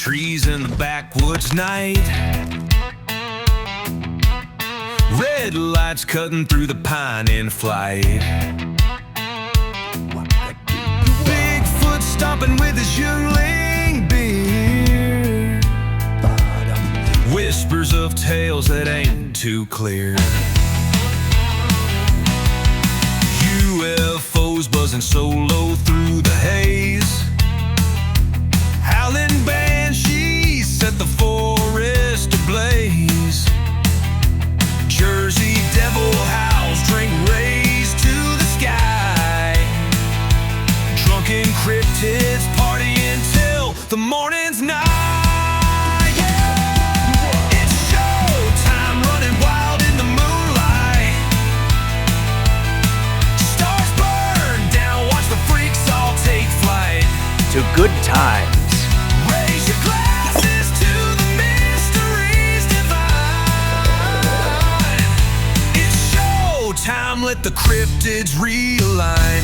trees in the backwoods night. Red lights cutting through the pine in flight. Bigfoot stomping with his youngling beard. Whispers of tales that ain't too clear. UFOs buzzing solo through the haze. Howling banshees set the forest ablaze. Jersey devil howls, drink rays to the sky. Drunken cryptids party until the morning's night. Yeah. It's showtime, running wild in the moonlight. Stars burn down, watch the freaks all take flight. To good times. Raise your glasses to the mysteries divine. It's showtime, let the cryptids realign.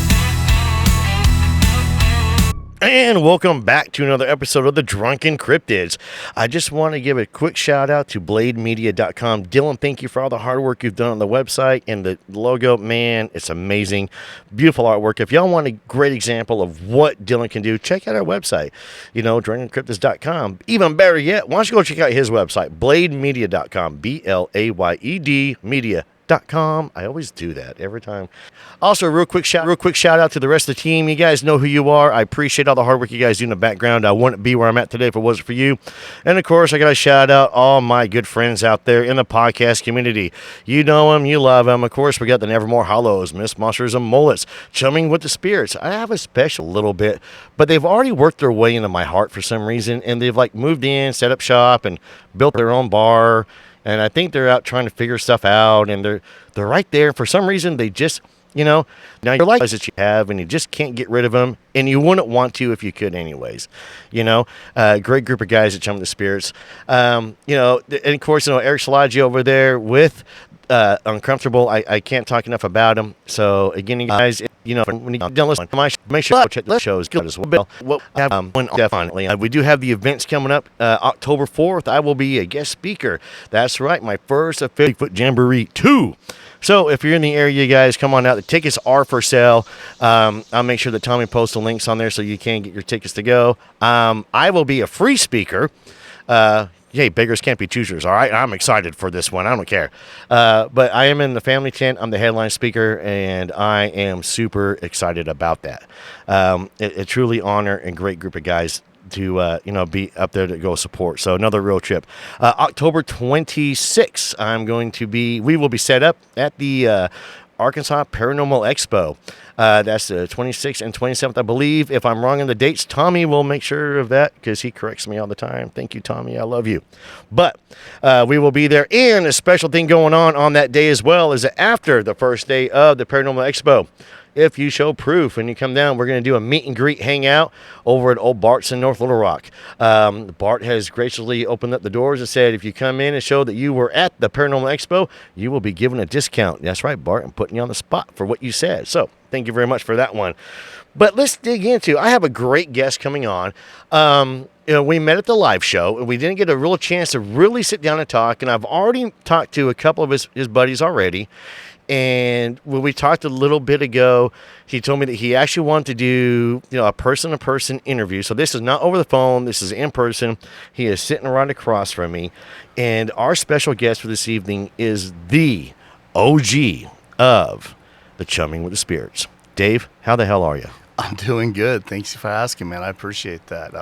And welcome back to another episode of the Drunken Cryptids. I just want to give a quick shout out to blademedia.com. Dylan, thank you for all the hard work you've done on the website and the logo. Man, it's amazing. Beautiful artwork. If y'all want a great example of what Dylan can do, check out our website, drunkencryptids.com. Even better yet, why don't you go check out his website, blademedia.com, BLAYED media.com. I always do that every time. Also, real quick shout out to the rest of the team. You guys know who you are. I appreciate all the hard work you guys do in the background. I wouldn't be where I'm at today if it wasn't for you. And of course, I got to shout out all my good friends out there in the podcast community. You know them, you love them. Of course, we got the Nevermore Hollows, Miss Monsters and Mullets, Chumming with the Spirits. I have a special little bit, but they've already worked their way into my heart for some reason, and they've moved in, set up shop, and built their own bar. And I think they're out trying to figure stuff out, and they're right there. For some reason, they just, now you're like that you have, and you just can't get rid of them, and you wouldn't want to if you could anyways. Great group of guys at Chumming the Spirits. And of course, Eric Salagi over there with Uncomfortable. I can't talk enough about him. So again, you guys, when you don't listen, make sure to check the shows good as well. We'll have one definitely. We do have the events coming up. October 4th, I will be a guest speaker. That's right, my first official Bigfoot Jamboree 2. So if you're in the area, you guys, come on out. The tickets are for sale. I'll make sure that Tommy posts the links on there so you can get your tickets to go. I will be a free speaker. Hey, beggars can't be choosers, all right? I'm excited for this one. I don't care. But I am in the family tent. I'm the headline speaker, and I am super excited about that. A truly honor and great group of guys to be up there to go support. So another real trip. October 26th, we will be set up at the Arkansas Paranormal Expo. That's the 26th and 27th, I believe. If I'm wrong in the dates, Tommy will make sure of that because he corrects me all the time. Thank you, Tommy. I love you. But we will be there. And a special thing going on that day as well is that after the first day of the Paranormal Expo, if you show proof and you come down, we're going to do a meet and greet hangout over at Old Bart's in North Little Rock. Bart has graciously opened up the doors and said, if you come in and show that you were at the Paranormal Expo, you will be given a discount. That's right, Bart. I'm putting you on the spot for what you said. So thank you very much for that one. But let's dig into, I have a great guest coming on. We met at the live show, and we didn't get a real chance to really sit down and talk. And I've already talked to a couple of his buddies already. And when we talked a little bit ago, he told me that he actually wanted to do, a person-to-person interview. So this is not over the phone. This is in person. He is sitting right across from me. And our special guest for this evening is the OG of the Chumming with the Spirits. Dave, how the hell are you? I'm doing good. Thanks for asking, man. I appreciate that.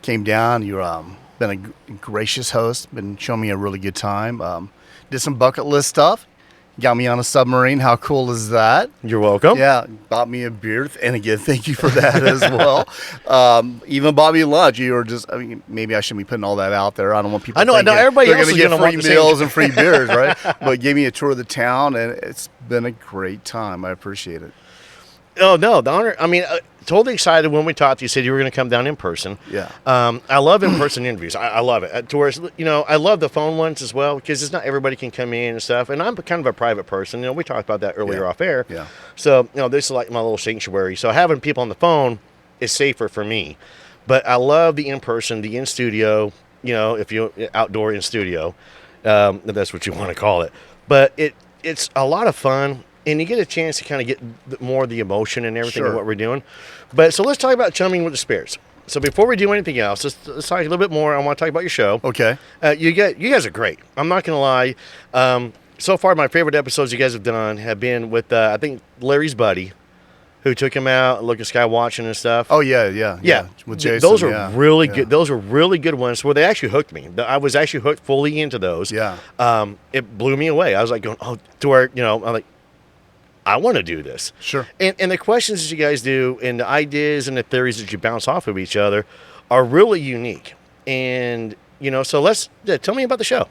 Came down. You've been a gracious host. Been showing me a really good time. Did some bucket list stuff. Got me on a submarine. How cool is that? You're welcome. Yeah, bought me a beer. And again, thank you for that as well. Even bought me lunch. You were maybe I shouldn't be putting all that out there. I don't want people everybody else is going to get free meals and free beers, right? But gave me a tour of the town, and it's been a great time. I appreciate it. Oh, no, the honor. Totally excited when we talked. You said you were going to come down in person. Yeah. I love in-person interviews. I love it. Towards, I love the phone ones as well because it's not everybody can come in and stuff. And I'm kind of a private person. We talked about that earlier off air. Yeah. So, this is like my little sanctuary. So having people on the phone is safer for me. But I love the in-person, the in-studio, if you outdoor in studio, if that's what you want to call it. But it's a lot of fun, and you get a chance to kind of get more of the emotion and everything of what we're doing. But so let's talk about Chumming with the Spirits. So before we do anything else, let's talk a little bit more. I want to talk about your show. Okay. You guys are great. I'm not going to lie. So far, my favorite episodes you guys have done have been with, I think, Larry's buddy, who took him out, looking sky watching and stuff. Oh, yeah. With Jason, those are really good. Those are really good ones where they actually hooked me. I was actually hooked fully into those. Yeah. It blew me away. I was like going, to where, I'm like, I want to do this. Sure. And the questions that you guys do and the ideas and the theories that you bounce off of each other are really unique. And, so tell me about the show.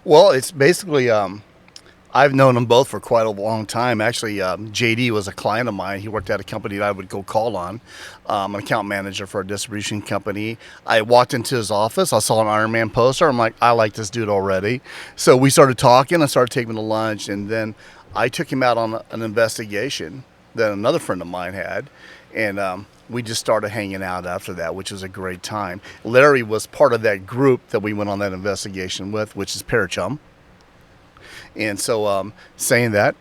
Well, it's basically, I've known them both for quite a long time. Actually, JD was a client of mine. He worked at a company that I would go call on. I'm an account manager for a distribution company. I walked into his office. I saw an Iron Man poster. I'm like, I like this dude already. So we started talking. I started taking him to lunch. And then I took him out on an investigation that another friend of mine had. And we just started hanging out after that, which was a great time. Larry was part of that group that we went on that investigation with, which is Parachum. And so saying that,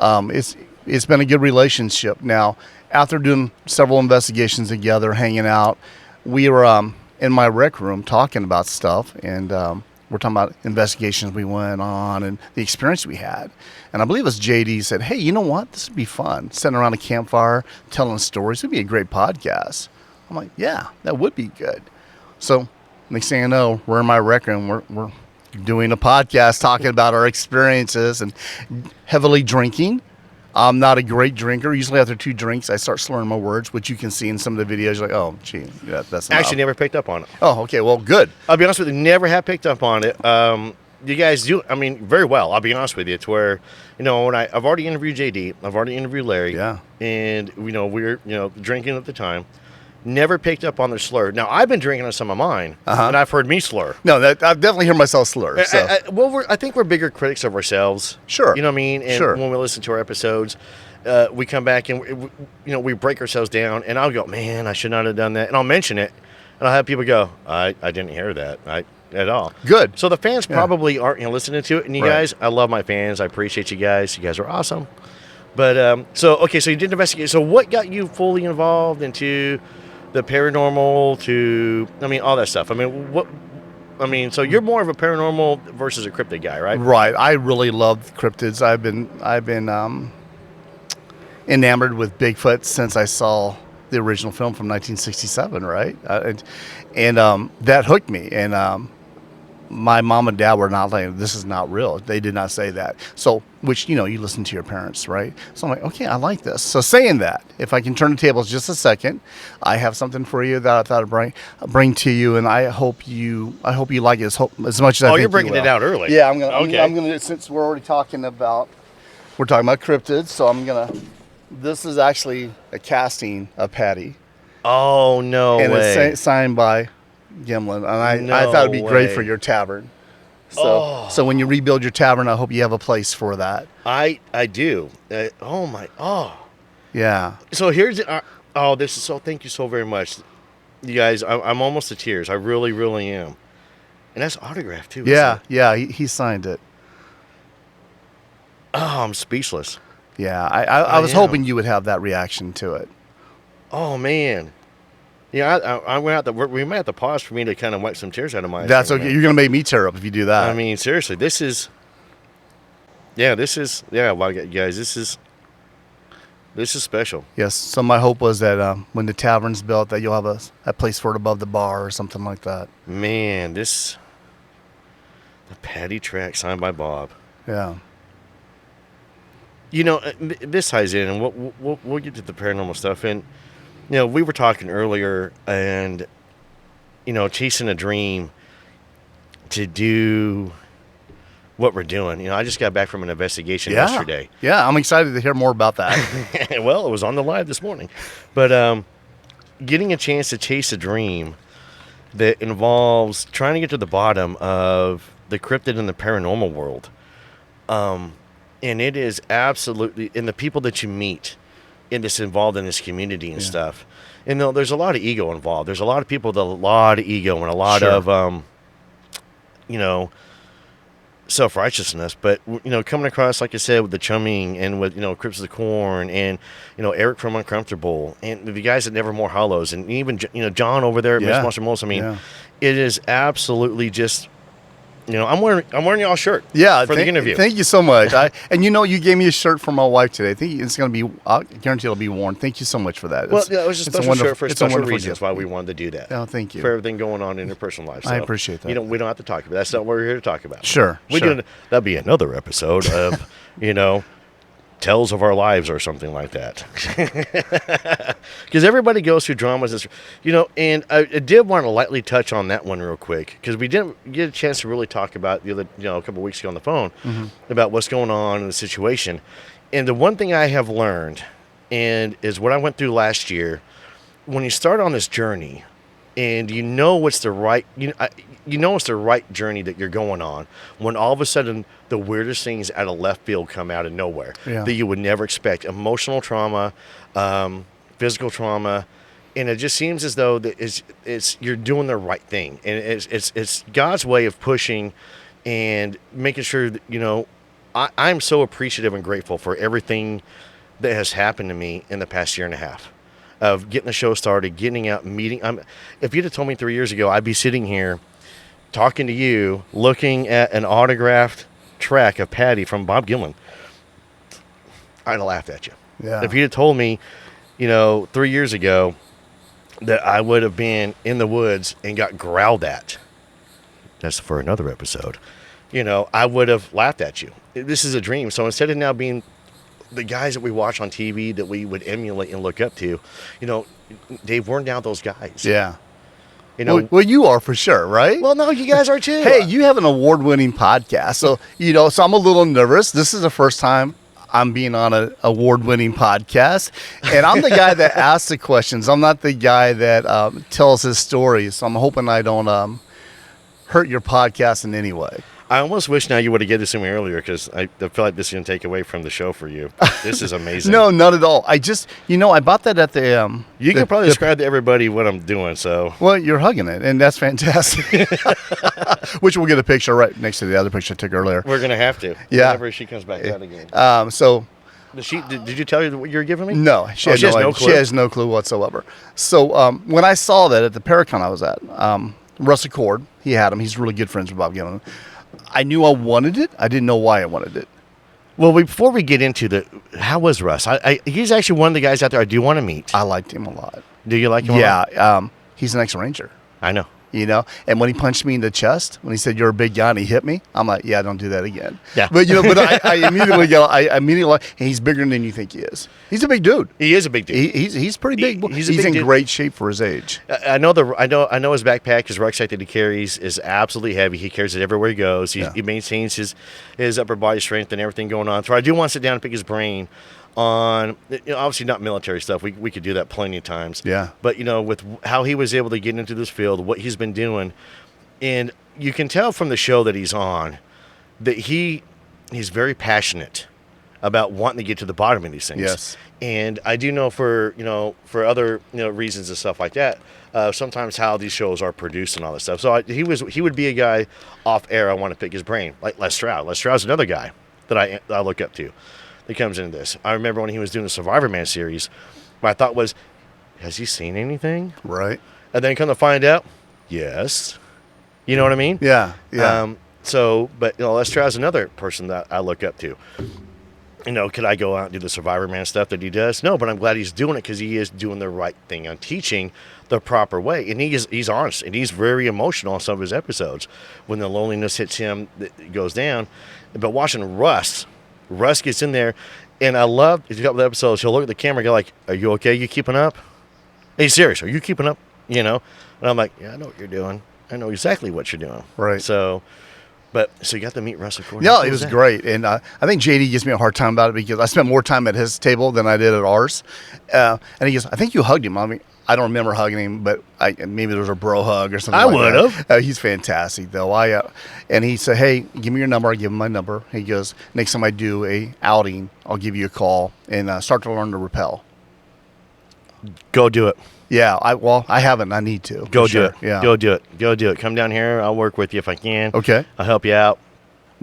it's been a good relationship. Now, after doing several investigations together, hanging out, we were in my rec room talking about stuff. And we're talking about investigations we went on and the experience we had. And I believe it was JD said, hey, you know what? This would be fun. Sitting around a campfire, telling stories. It would be a great podcast. I'm like, yeah, that would be good. So next thing I know, we're in my rec room. We're doing a podcast talking about our experiences and heavily drinking. I'm not a great drinker. Usually after 2 drinks, I start slurring my words, which you can see in some of the videos. You're like, oh, gee, that's enough. Actually, never picked up on it. Oh, okay. Well, good. I'll be honest with you, never have picked up on it. You guys do, very well. I'll be honest with you. It's where, when I've already interviewed JD, I've already interviewed Larry. Yeah. And, we were, drinking at the time. Never picked up on their slur. Now, I've been drinking on some of mine, and I've heard me slur. No, I've definitely heard myself slur. So. I think we're bigger critics of ourselves. Sure. You know what I mean? And when we listen to our episodes, we come back and, we break ourselves down, and I'll go, man, I should not have done that. And I'll mention it, and I'll have people go, I didn't hear that at all. Good. So the fans probably aren't listening to it. And you guys, I love my fans. I appreciate you guys. You guys are awesome. But, so you did investigate. So what got you fully involved into the paranormal all that stuff? So you're more of a paranormal versus a cryptid guy, right? Right. I really love cryptids. I've been enamored with Bigfoot since I saw the original film from 1967, right? And that hooked me. And my mom and dad were not like, this is not real. They did not say that. So, which, you listen to your parents, right? So I'm like, okay, I like this. So saying that, if I can turn the tables just a second, I have something for you that I thought I'd bring to you, and I hope you like it as much as I think you will. You're breaking it out early. Yeah, I'm gonna, since we're already talking about cryptids, so this is actually a casting of Patty. Oh, no and way. And it's signed by Gimlin, and I thought it'd be great for your tavern. So when you rebuild your tavern, I hope you have a place for that. I do. Yeah. So here's this is so. Thank you so very much, you guys. I'm almost to tears. I really, really am. And that's autographed too. Yeah. He signed it. Oh, I'm speechless. Yeah, I was hoping you would have that reaction to it. Oh man. Yeah, I went out we might have to pause for me to kind of wipe some tears out of my eyes. That's okay. Man. You're going to make me tear up if you do that. Seriously, this is, well, guys, this is special. Yes. So my hope was that when the tavern's built, that you'll have a place for it above the bar or something like that. Man, the Patty track signed by Bob. Yeah. This ties in, and we'll get to the paranormal stuff. And we were talking earlier, and chasing a dream to do what we're doing. I just got back from an investigation yesterday. Yeah, I'm excited to hear more about that. Well, it was on the live this morning, but getting a chance to chase a dream that involves trying to get to the bottom of the cryptid and the paranormal world. And it is absolutely, and the people that you meet in this involved in this community and stuff. And there's a lot of ego involved. There's a lot of people with a lot of ego and a lot Sure. of, self-righteousness. But, coming across, like I said, with the Chumming and with, Crypts of the Corn and, Eric from Uncomfortable and the guys at Nevermore Hollows and even, John over there at Miss Monster Moles. I mean, it is absolutely just... I'm wearing y'all's shirt. Yeah, for the interview. Thank you so much. You gave me a shirt for my wife today. I think it's going to be. I guarantee it'll be worn. Thank you so much for that. It was a special shirt for special reasons why we wanted to do that. Oh, thank you for everything going on in your personal life. So, I appreciate that. We don't have to talk about. That's not what we're here to talk about. Sure. That'd be another episode of Tales of Our Lives or something like that. Because everybody goes through dramas, and I did want to lightly touch on that one real quick because we didn't get a chance to really talk about the other, a couple of weeks ago on the phone about what's going on in the situation. And the one thing I have learned, and is what I went through last year, when you start on this journey, and it's the right, it's the right journey that you're going on. When all of a sudden the weirdest things out of left field come out of nowhere that you would never expect, emotional trauma, physical trauma, and it just seems as though that it's you're doing the right thing, and it's God's way of pushing and making sure that I'm so appreciative and grateful for everything that has happened to me in the past year and a half. Of getting the show started, getting out, meeting. If you'd have told me 3 years ago, I'd be sitting here talking to you, looking at an autographed track of Patty from Bob Gillen, I'd have laughed at you. Yeah. If you'd have told me, 3 years ago that I would have been in the woods and got growled at, that's for another episode, I would have laughed at you. This is a dream. So instead of now being the guys that we watch on TV that we would emulate and look up to, Dave, we're now those guys. Yeah. Well, you are for sure, right? Well, no, you guys are too. Hey, you have an award-winning podcast, so so I'm a little nervous. This is the first time I'm being on an award-winning podcast, and I'm the guy that asks the questions. I'm not the guy that tells his stories. So I'm hoping I don't hurt your podcast in any way. I almost wish now you would have given this to me earlier because I feel like this is going to take away from the show for you. This is amazing. No, not at all. I just, I bought that at the... You can probably describe to everybody what I'm doing, so... Well, you're hugging it, and that's fantastic. Which we'll get a picture right next to the other picture I took earlier. We're going to have to. Yeah. Whenever she comes back out again. Did you tell her what you were giving me? No, she has no clue. She has no clue whatsoever. So when I saw that at the Paracon I was at, Russell Cord, he had him. He's really good friends with Bob Gillen. I knew I wanted it. I didn't know why I wanted it. Well, before we get into how was Russ? He's actually one of the guys out there I do want to meet. I liked him a lot. Do you like him a lot? Yeah. He's an ex-Ranger. I know. And when he punched me in the chest, when he said, "You're a big guy," and he hit me, I'm like, yeah, don't do that again. Yeah. But, I immediately and he's bigger than you think he is. He's a big dude. He is a big dude. He's pretty big. He's in great shape for his age. I know his backpack, his rucksack that he carries is absolutely heavy. He carries it everywhere he goes. He maintains his upper body strength and everything going on. So I do want to sit down and pick his brain on, obviously not military stuff. We could do that plenty of times. Yeah. But, with how he was able to get into this field, what he's been doing, and you can tell from the show that he's on that he's very passionate about wanting to get to the bottom of these things. Yes. And I do know for other, reasons and stuff like that, sometimes how these shows are produced and all that stuff. So he would be a guy off air I want to pick his brain, like Les Stroud. Les Stroud's another guy that I look up to. That comes into this. I remember when he was doing the Survivor Man series, my thought was, has he seen anything? Right. And then come to find out, yes. You know what I mean? Yeah. But Les Stroud's another person that I look up to. Could I go out and do the Survivor Man stuff that he does? No, but I'm glad he's doing it because he is doing the right thing on teaching the proper way. And he's honest, and he's very emotional on some of his episodes. When the loneliness hits him, it goes down. But watching Russ gets in there, and I love a couple of episodes. He'll look at the camera and go like, "Are you okay? You keeping up? He's serious. Are you keeping up?" And I'm like, "Yeah, I know what you're doing. I know exactly what you're doing." Right. So you got to meet Russell Cord. Yeah, it was great, and I think JD gives me a hard time about it because I spent more time at his table than I did at ours. And he goes, "I think you hugged him." I mean, I don't remember hugging him, but maybe there was a bro hug or something. I would have. He's fantastic, though. And he said, "Hey, give me your number." I give him my number. He goes, "Next time I do a outing, I'll give you a call and start to learn to rappel." Go do it. Yeah, I haven't. I need to. Go for do sure. it. Yeah. Go do it. Go do it. Come down here. I'll work with you if I can. Okay. I'll help you out.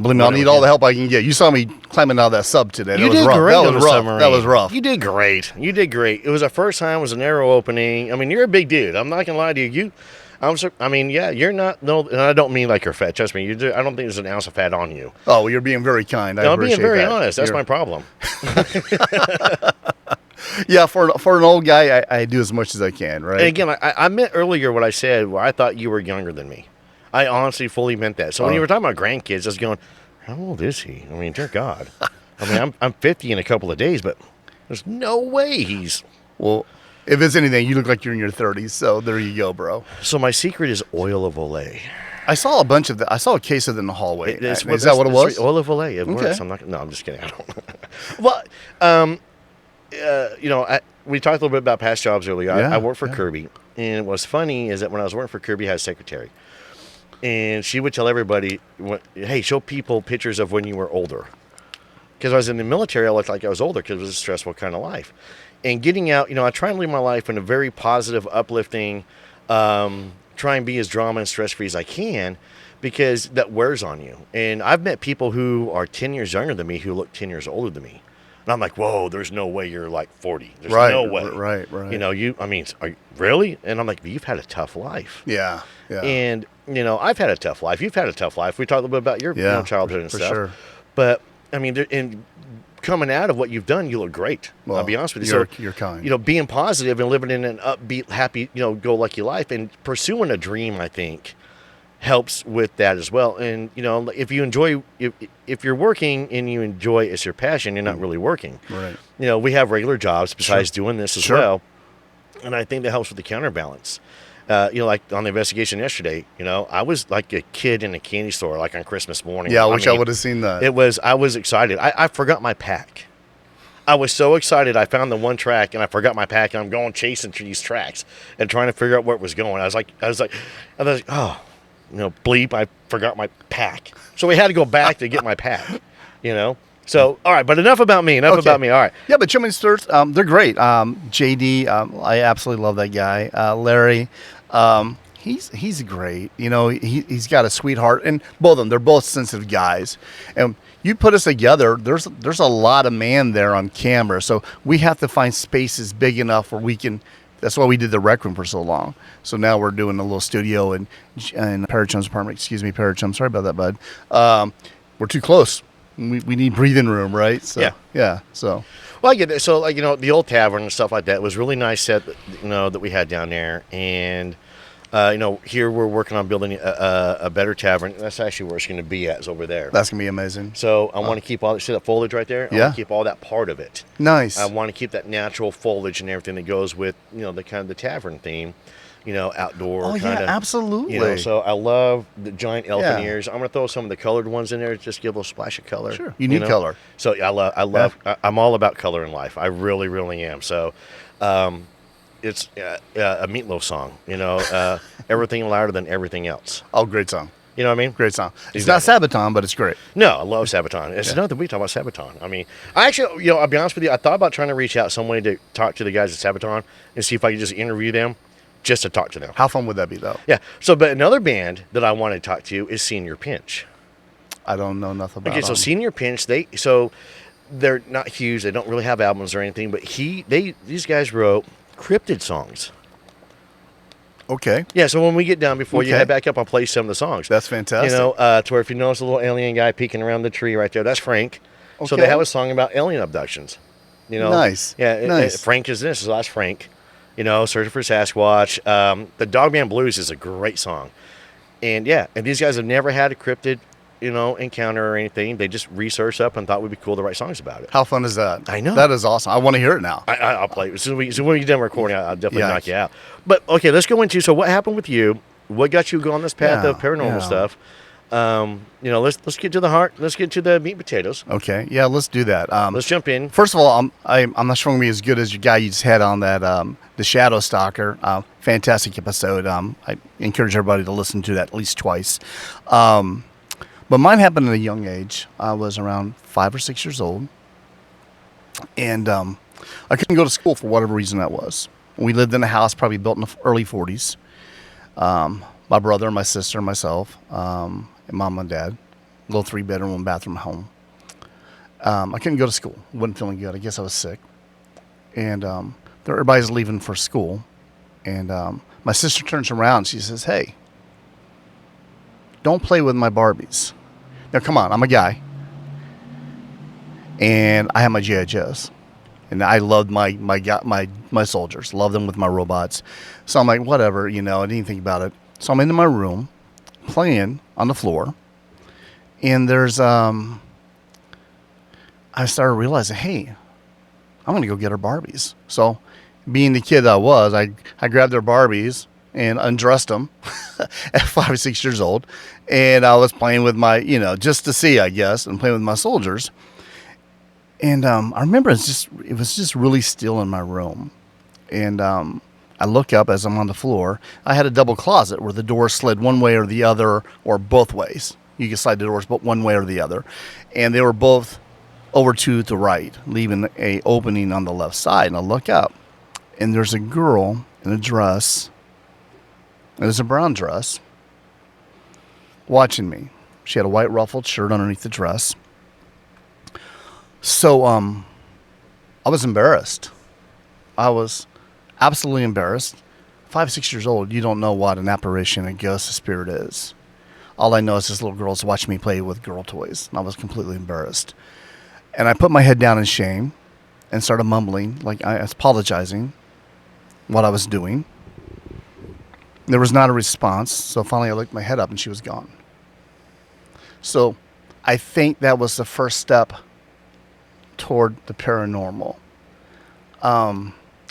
Believe me, I'll Whatever need all can. the help I can get. You saw me climbing out of that sub today. You That was did rough. great That on was the rough. submarine. That was rough. You did great. You did great. It was our first time. It was an arrow opening. I mean, you're a big dude. I'm not gonna lie to you. You're not. No, and I don't mean like you're fat. Trust me. I don't think there's an ounce of fat on you. Oh, well, you're being very kind. No, I'm being appreciate very that. honest. That's You're- my problem. Yeah, for an old guy, I do as much as I can, right? And again, I meant earlier what I said, where I thought you were younger than me. I honestly fully meant that. So when you were talking about grandkids, I was going, how old is he? I mean, dear God. I mean, I'm 50 in a couple of days, but there's no way he's... Well, if it's anything, you look like you're in your 30s, so there you go, bro. So my secret is oil of Olay. I saw a bunch of I saw a case of it in the hallway. Is that what it was? Oil of Olay. It works. I'm just kidding. I don't. Well, we talked a little bit about past jobs earlier. I worked for Kirby, and what's funny is that when I was working for Kirby, I had a secretary, and she would tell everybody, "Hey, show people pictures of when you were older." Because I was in the military, I looked like I was older because it was a stressful kind of life. And getting out, I try and live my life in a very positive, uplifting, try and be as drama and stress-free as I can, because that wears on you. And I've met people who are 10 years younger than me who look 10 years older than me. And I'm like, whoa, there's no way you're like 40. There's no way. Right. Are you really? And I'm like, but you've had a tough life. Yeah. And, I've had a tough life. You've had a tough life. We talked a little bit about your childhood and for stuff. sure. But, I mean, coming out of what you've done, you look great. Well, I'll be honest with you. You're kind. Being positive and living in an upbeat, happy, go-lucky life and pursuing a dream, I think, helps with that as well. And, if you enjoy, if you're working and you enjoy it's your passion, you're not really working. Right. We have regular jobs besides doing this as well. And I think that helps with the counterbalance. Like on the investigation yesterday, I was like a kid in a candy store, like on Christmas morning. Yeah, I wish I would have seen that. I was excited. I forgot my pack. I was so excited. I found the one track and I forgot my pack, and I'm going chasing through these tracks and trying to figure out where it was going. I was like, oh, bleep, I forgot my pack. So we had to go back to get my pack, So, all right, but enough about me. All right. Yeah, but Chumming Sturts, they're great. JD, I absolutely love that guy. Larry, he's great. He's got a sweetheart, and both of them, they're both sensitive guys. And you put us together, there's a lot of man there on camera, so we have to find spaces big enough where we can. That's why we did the rec room for so long. So now we're doing a little studio in Parachum's apartment. Excuse me, Parachum. Sorry about that, bud. We're too close. We need breathing room, right? So, yeah. So, well, I get it. So, the old tavern and stuff like that was really nice set, that we had down there. And, here we're working on building a better tavern. That's actually where it's going to be at, is over there. That's going to be amazing. So I want to keep all that, see that foliage right there? I want to keep all that part of it. Nice. I want to keep that natural foliage and everything that goes with, the kind of the tavern theme. Outdoor kind of. Yeah, absolutely. So I love the giant elephant ears. I'm going to throw some of the colored ones in there, just give a little splash of color. Sure. You need color. So I'm all about color in life. I really, really am. So it's a Meatloaf song, everything louder than everything else. Oh, great song. You know what I mean? Great song. It's Exactly. not Sabaton, but it's great. No, I love Sabaton. It's another we talk about Sabaton. I mean, I actually, I'll be honest with you, I thought about trying to reach out some way to talk to the guys at Sabaton and see if I could just interview them. Just to talk to them. How fun would that be, though? Yeah. So, but another band that I want to talk to is Senior Pinch. I don't know nothing about Okay, so them. Senior Pinch, they're not huge. They don't really have albums or anything, but these guys wrote cryptid songs. Okay. Yeah. So when we get down, before you head back up, I'll play some of the songs. That's fantastic. To where if you notice a little alien guy peeking around the tree right there, that's Frank. Okay. So they have a song about alien abductions. Nice. Yeah. Nice. Frank is this. So that's Frank. Searching for Sasquatch. The Dogman Blues is a great song. And these guys have never had a cryptid, encounter or anything. They just researched up and thought we'd be cool to write songs about it. How fun is that? I know. That is awesome. I want to hear it now. I'll play it. As soon as we get done recording, I'll definitely knock you out. But, okay, let's go into, so what happened with you? What got you going on this path of paranormal stuff? Let's get to the heart. Let's get to the meat and potatoes. Okay. Yeah, let's do that. Let's jump in. First of all, I'm not sure I'm going to be as good as your guy you just had on that, the Shadow Stalker. Fantastic episode. I encourage everybody to listen to that at least twice. But mine happened at a young age. I was around 5 or 6 years old. And I couldn't go to school for whatever reason that was. We lived in a house probably built in the early 40s. My brother, my sister, myself, and mom and dad. Little 3-bedroom, 1-bathroom home. I couldn't go to school. Wasn't feeling good. I guess I was sick. And everybody's leaving for school. And my sister turns around and she says, "Hey, don't play with my Barbies." Now, come on, I'm a guy. And I have my G.I. Joes. And I loved my soldiers. Loved them with my robots. So I'm like, whatever, I didn't think about it. So I'm into my room, playing on the floor. And there's, I started realizing, hey, I'm going to go get her Barbies. So being the kid I was, I grabbed their Barbies and undressed them at 5 or 6 years old. And I was playing with my, just to see, I guess, and playing with my soldiers. And I remember it was just really still in my room. And I look up as I'm on the floor. I had a double closet where the door slid one way or the other, or both ways. You could slide the doors but one way or the other. And they were both over to the right, leaving a opening on the left side. And I look up, and there's a girl in a dress. It was a brown dress, watching me. She had a white ruffled shirt underneath the dress. So I was embarrassed. I was absolutely embarrassed. 5, 6 years old, you don't know what an apparition, a ghost, a spirit is. All I know is this little girl's watching me play with girl toys, and I was completely embarrassed. And I put my head down in shame and started mumbling, like I was apologizing what I was doing. There was not a response, so finally I looked my head up and she was gone. So I think that was the first step toward the paranormal.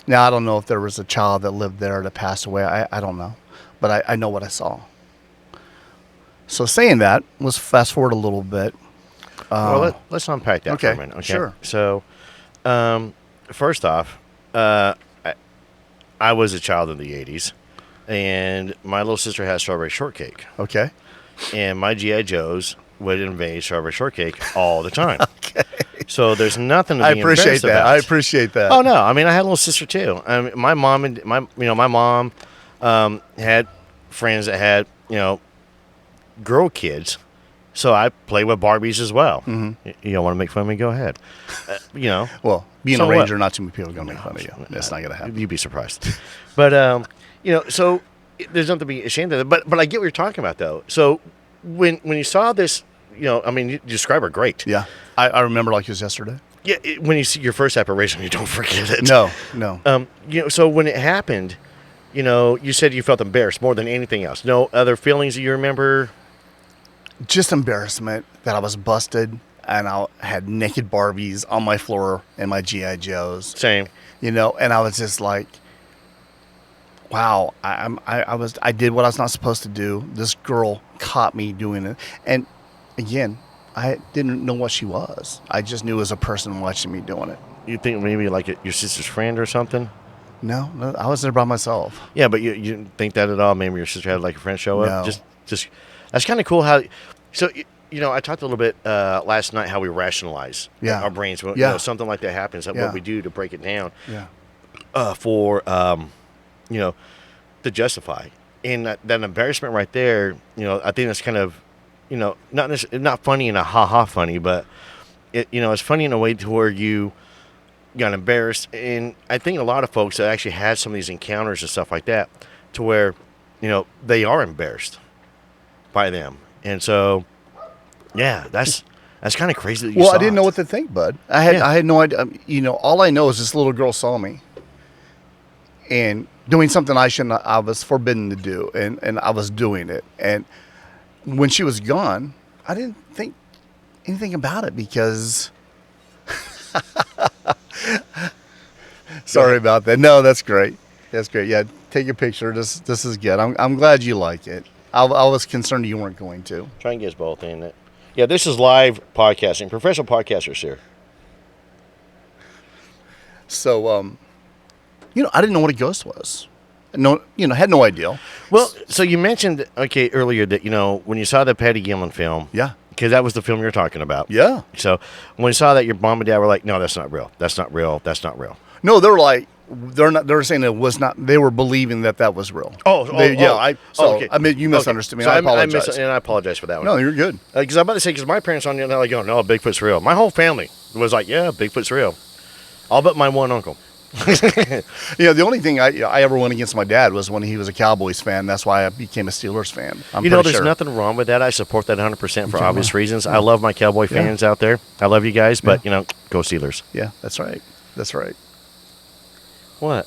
Now, I don't know if there was a child that lived there that passed away. I don't know. But I know what I saw. So saying that, let's fast forward a little bit. Well, let's unpack that for a minute. Okay, sure. So, first off, I was a child in the 80s, and my little sister had strawberry shortcake. Okay. And my G.I. Joes would invade strawberry shortcake all the time. Okay. So there's nothing to be I appreciate embarrassed that. about. I appreciate that. Oh no! I mean, I had a little sister too. I mean, my mom had friends that had girl kids, so I played with Barbies as well. Mm-hmm. You don't want to make fun of me? Go ahead. Well, being so a ranger, what? not too many people are going to make fun of you. That's not going to happen. You'd be surprised. But so there's nothing to be ashamed of. But I get what you're talking about though. So when you saw this, I mean, you describe her great. Yeah, I remember like it was yesterday. Yeah, when you see your first apparition, you don't forget it. No. So when it happened, you said you felt embarrassed more than anything else. No other feelings that you remember? Just embarrassment that I was busted and I had naked Barbies on my floor and my G.I. Joes. Same. And I was just like, wow, I did what I was not supposed to do. This girl caught me doing it. And again, I didn't know what she was. I just knew it was a person watching me doing it. You think maybe like your sister's friend or something? No, I was there by myself. Yeah, but you didn't think that at all? Maybe your sister had like a friend show up? No. Just that's kind of cool how... So, I talked a little bit last night how we rationalize our brains. When, something like that happens, what we do to break it down for, to justify. And that embarrassment right there, I think that's kind of, not funny in a ha-ha funny, but, it's funny in a way to where you got embarrassed. And I think a lot of folks that actually had some of these encounters and stuff like that to where, they are embarrassed by them. And so, yeah, that's kind of crazy that you saw I didn't know what to think, bud. I had no idea. All I know is this little girl saw me and doing something I was forbidden to do, and I was doing it. And when she was gone, I didn't think anything about it because... Sorry about that. No, that's great. That's great. Yeah, take a picture. This is good. I'm glad you like it. I was concerned you weren't going to. Try and get us both in it. Yeah, this is live podcasting. Professional podcasters here. So, I didn't know what a ghost was. No, had no idea. Well, so you mentioned, earlier that, when you saw the Patty Gimlin film. Yeah. Because that was the film you were talking about. Yeah. So when you saw that, your mom and dad were like, no, that's not real. That's not real. That's not real. No, they were like, They're not. They're saying it was not. They were believing that was real. Okay. I mean, you misunderstood me. So I apologize. and I apologize for that one. No, you're good. Because I'm about to say, because my parents on the other, like, oh, no, Bigfoot's real. My whole family was like, yeah, Bigfoot's real. All but my one uncle. Yeah, the only thing I ever went against my dad was when he was a Cowboys fan. That's why I became a Steelers fan. There's nothing wrong with that. I support that 100% for obvious reasons. I love my Cowboy fans out there. I love you guys, but, go Steelers. Yeah, that's right. That's right. What?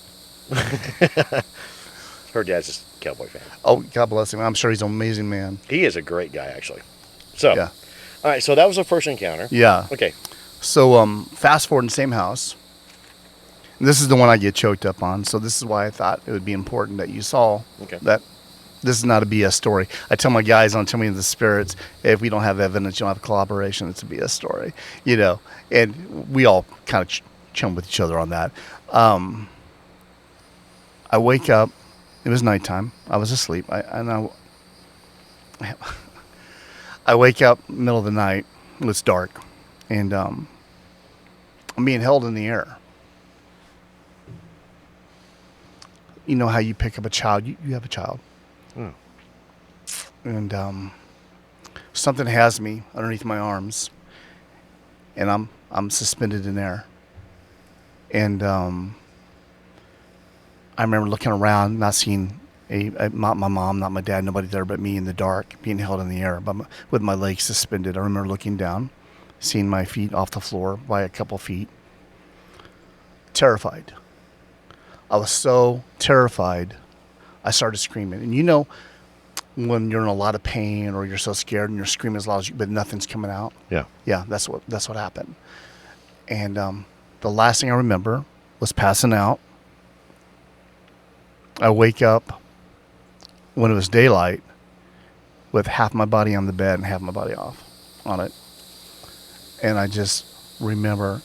Her dad's just a Cowboy fan. Oh, God bless him. I'm sure he's an amazing man. He is a great guy, actually. So, Yeah. all right, so that was the first encounter. Yeah. Okay. So, fast forward in the same house. This is the one I get choked up on. So this is why I thought it would be important that you saw that this is not a BS story. I tell my guys on Chumming the Spirits, if we don't have evidence, you don't have collaboration, it's a BS story. And we all kind of chum with each other on that. I wake up. It was nighttime. I was asleep. I wake up middle of the night. It's dark. And I'm being held in the air. You know how you pick up a child. You have a child. Mm. And something has me underneath my arms. And I'm suspended in air. And I remember looking around, not seeing not my mom, not my dad, nobody there but me in the dark, being held in the air with my legs suspended. I remember looking down, seeing my feet off the floor by a couple feet. Terrified. I was so terrified, I started screaming. And when you're in a lot of pain or you're so scared and you're screaming as loud as but nothing's coming out? Yeah. Yeah, that's what happened. And the last thing I remember was passing out. I wake up when it was daylight with half my body on the bed and half my body off on it. And I just remember,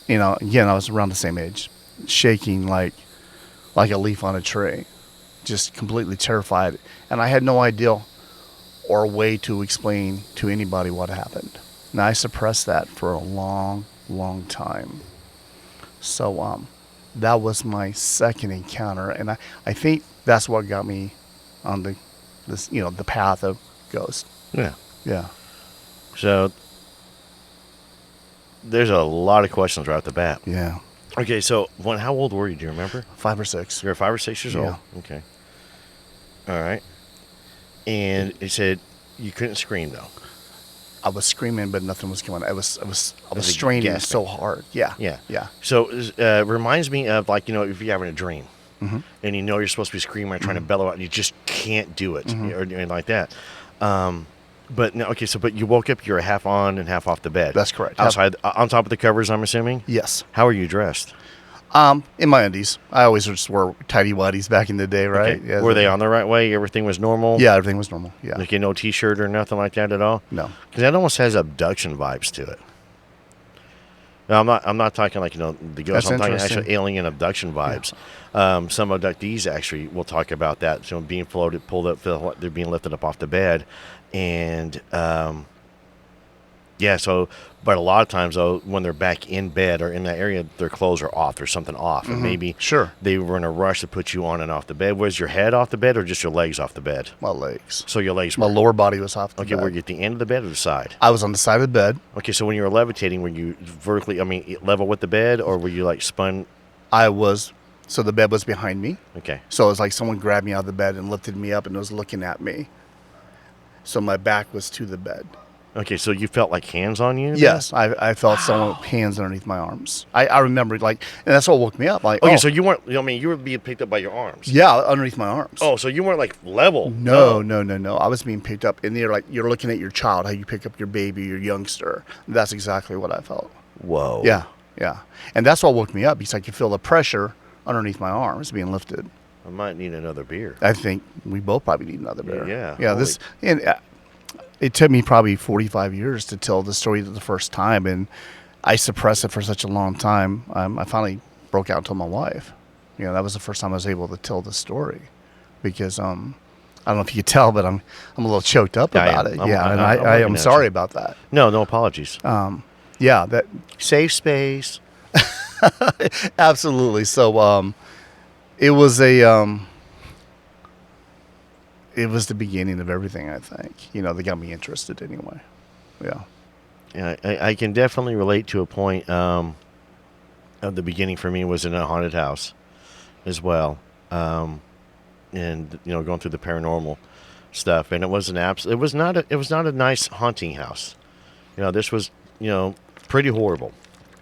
again, I was around the same age, shaking like a leaf on a tree, just completely terrified. And I had no idea or way to explain to anybody what happened. And I suppressed that for a long, long time. So that was my second encounter. And I think that's what got me on the path of ghosts. Yeah. Yeah. So there's a lot of questions right off the bat. Yeah. Okay, so how old were you? Do you remember? 5 or 6. You were 5 or 6 years old? Okay. All right. And it said you couldn't scream, though. I was screaming, but nothing was going on. I was Was it straining gasping? so hard. Yeah. Yeah. Yeah. So it reminds me of, if you're having a dream Mm-hmm. and you're supposed to be screaming or trying to bellow out and you just can't do it or anything like that. But no, okay, but you woke up, you're half on and half off the bed. That's correct. Outside, on top of the covers, I'm assuming? Yes. How are you dressed? In my undies. I always just wore tidy whities back in the day, right? Okay. Were they on the right way? Everything was normal? Yeah, everything was normal. Yeah. Like no T-shirt or nothing like that at all? No. Because that almost has abduction vibes to it. No, I'm not talking like the ghost. That's I'm talking interesting. actually alien abduction vibes. Yeah. Some abductees actually will talk about that. So being floated, pulled up, feel like they're being lifted up off the bed, and yeah. So, but a lot of times though, when they're back in bed or in that area, their clothes are off. There's something off, and maybe they were in a rush to put you on and off the bed. Was your head off the bed or just your legs off the bed? My legs. So your legs. My lower body was off the Okay, bed. were you at the end of the bed or the side? I was on the side of the bed. Okay, so when you were levitating, were you vertically, level with the bed, or were you like spun? I was. So the bed was behind me. Okay. So it was like someone grabbed me out of the bed and lifted me up and was looking at me. So my back was to the bed. Okay, so you felt like hands on you? Yes, I felt someone with hands underneath my arms. I remember and that's what woke me up. Okay, so you weren't, you were being picked up by your arms. Yeah, underneath my arms. Oh, so you weren't like level. No. I was being picked up in the air like you're looking at your child, how you pick up your baby, your youngster. That's exactly what I felt. Whoa. Yeah. And that's what woke me up because I could feel the pressure underneath my arms being lifted. I might need another beer. I think we both probably need another beer. Yeah. It took me probably 45 years to tell the story the first time, and I suppressed it for such a long time. I finally broke out and told my wife. That was the first time I was able to tell the story, because I don't know if you could tell, but I'm a little choked up about it. I'm sorry about that. No apologies. That safe space. Absolutely. So it was a it was the beginning of everything, I think. That got me interested anyway. Yeah. Yeah, I can definitely relate to a point of the beginning for me was in a haunted house as well. And going through the paranormal stuff, and it was it was not a nice haunting house. This was pretty horrible,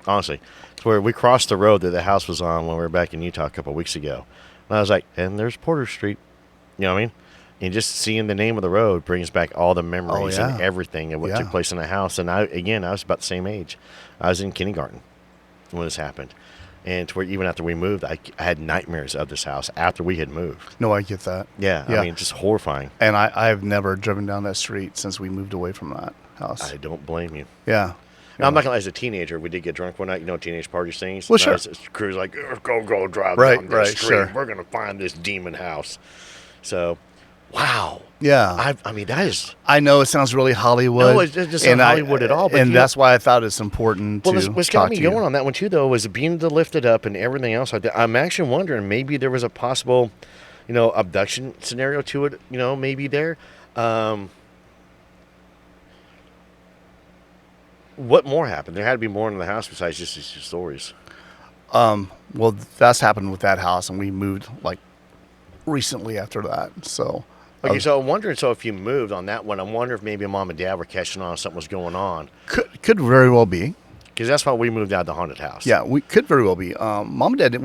honestly. It's where we crossed the road that the house was on when we were back in Utah a couple of weeks ago, and I was like, and there's Porter Street. You know what I mean? And just seeing the name of the road brings back all the memories and everything of what took place in the house. And I was about the same age. I was in kindergarten when this happened. And to where even after we moved, I had nightmares of this house after we had moved. No, I get that. Yeah. I mean, just horrifying. And I've never driven down that street since we moved away from that house. I don't blame you. Yeah. Now, I'm not going to lie, as a teenager, we did get drunk one night, teenage party things. Well, sure. Crew's like, go drive down the street. Sure. We're going to find this demon house. So, wow. Yeah. I mean, that is... I know it sounds really Hollywood. No, it's just not Hollywood at all. But and that's why I thought it's important to talk to you. What's got me going on that one, too, though, was being to lift it up and everything else like that. I'm actually wondering, maybe there was a possible, abduction scenario to it, maybe there. What more happened? There had to be more in the house besides just these two stories. Well, that's happened with that house, and we moved, recently after that, so... Okay, so I'm wondering, if you moved on that one, I wonder if maybe mom and dad were catching on something was going on. Could very well be. Because that's why we moved out of the haunted house. Yeah, we could very well be. Mom and dad,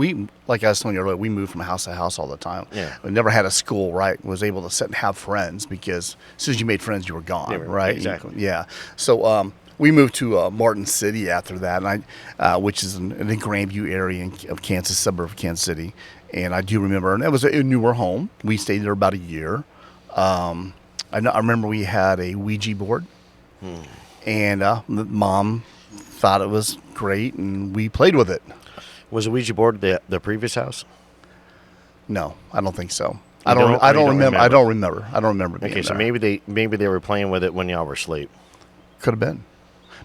like I was telling you earlier, we moved from house to house all the time. Yeah. We never had a school, right? Was able to sit and have friends because as soon as you made friends, you were gone, right? Exactly. Yeah. So we moved to Martin City after that, and which is in the Grandview area of Kansas, suburb of Kansas City. And I do remember, and that was a newer home. We stayed there about a year. I remember we had a Ouija board, and Mom thought it was great, and we played with it. Was the Ouija board the previous house? No, I don't think so. I don't remember. I don't remember. Okay, so maybe they were playing with it when y'all were asleep. Could have been,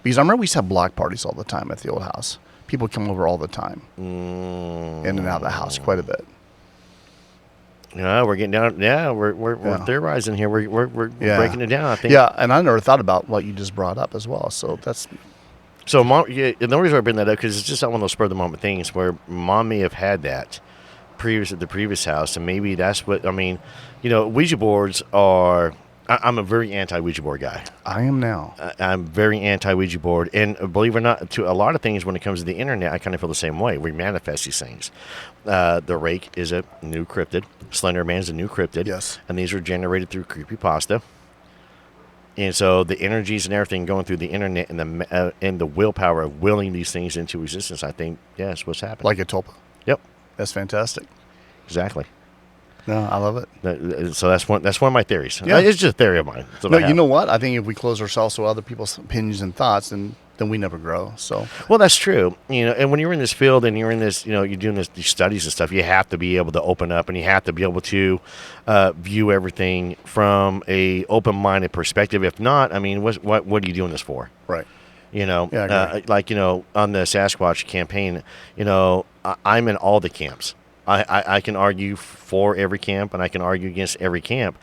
because I remember we used to have block parties all the time at the old house. People would come over all the time, in and out of the house quite a bit. Yeah, we're getting down. Yeah, we're theorizing here. We're breaking it down. I think. Yeah, and I never thought about what you just brought up as well. So that's. So mom, and the reason I bring that up because it's just not one of those spur of the moment things where mom may have had that previous at the previous house, and maybe that's what I mean. Ouija boards are. I'm a very anti-Ouija board guy. I am now. I'm very anti-Ouija board. And believe it or not, to a lot of things when it comes to the internet, I kind of feel the same way. We manifest these things. The Rake is a new cryptid. Slender Man is a new cryptid. Yes. And these are generated through creepypasta. And so the energies and everything going through the internet and the willpower of willing these things into existence, I think, yes, what's happening. Like a tulpa. Yep. That's fantastic. Exactly. No, I love it. So that's one of my theories. Yeah. It's just a theory of mine. No, you know what? I think if we close ourselves to other people's opinions and thoughts, then we never grow. So well, that's true. And when you're in this field and you're in this, you're doing these studies and stuff, you have to be able to open up and you have to be able to view everything from a open-minded perspective. If not, I mean, what are you doing this for? Right. On the Sasquatch campaign, I'm in all the camps. I can argue for every camp and I can argue against every camp,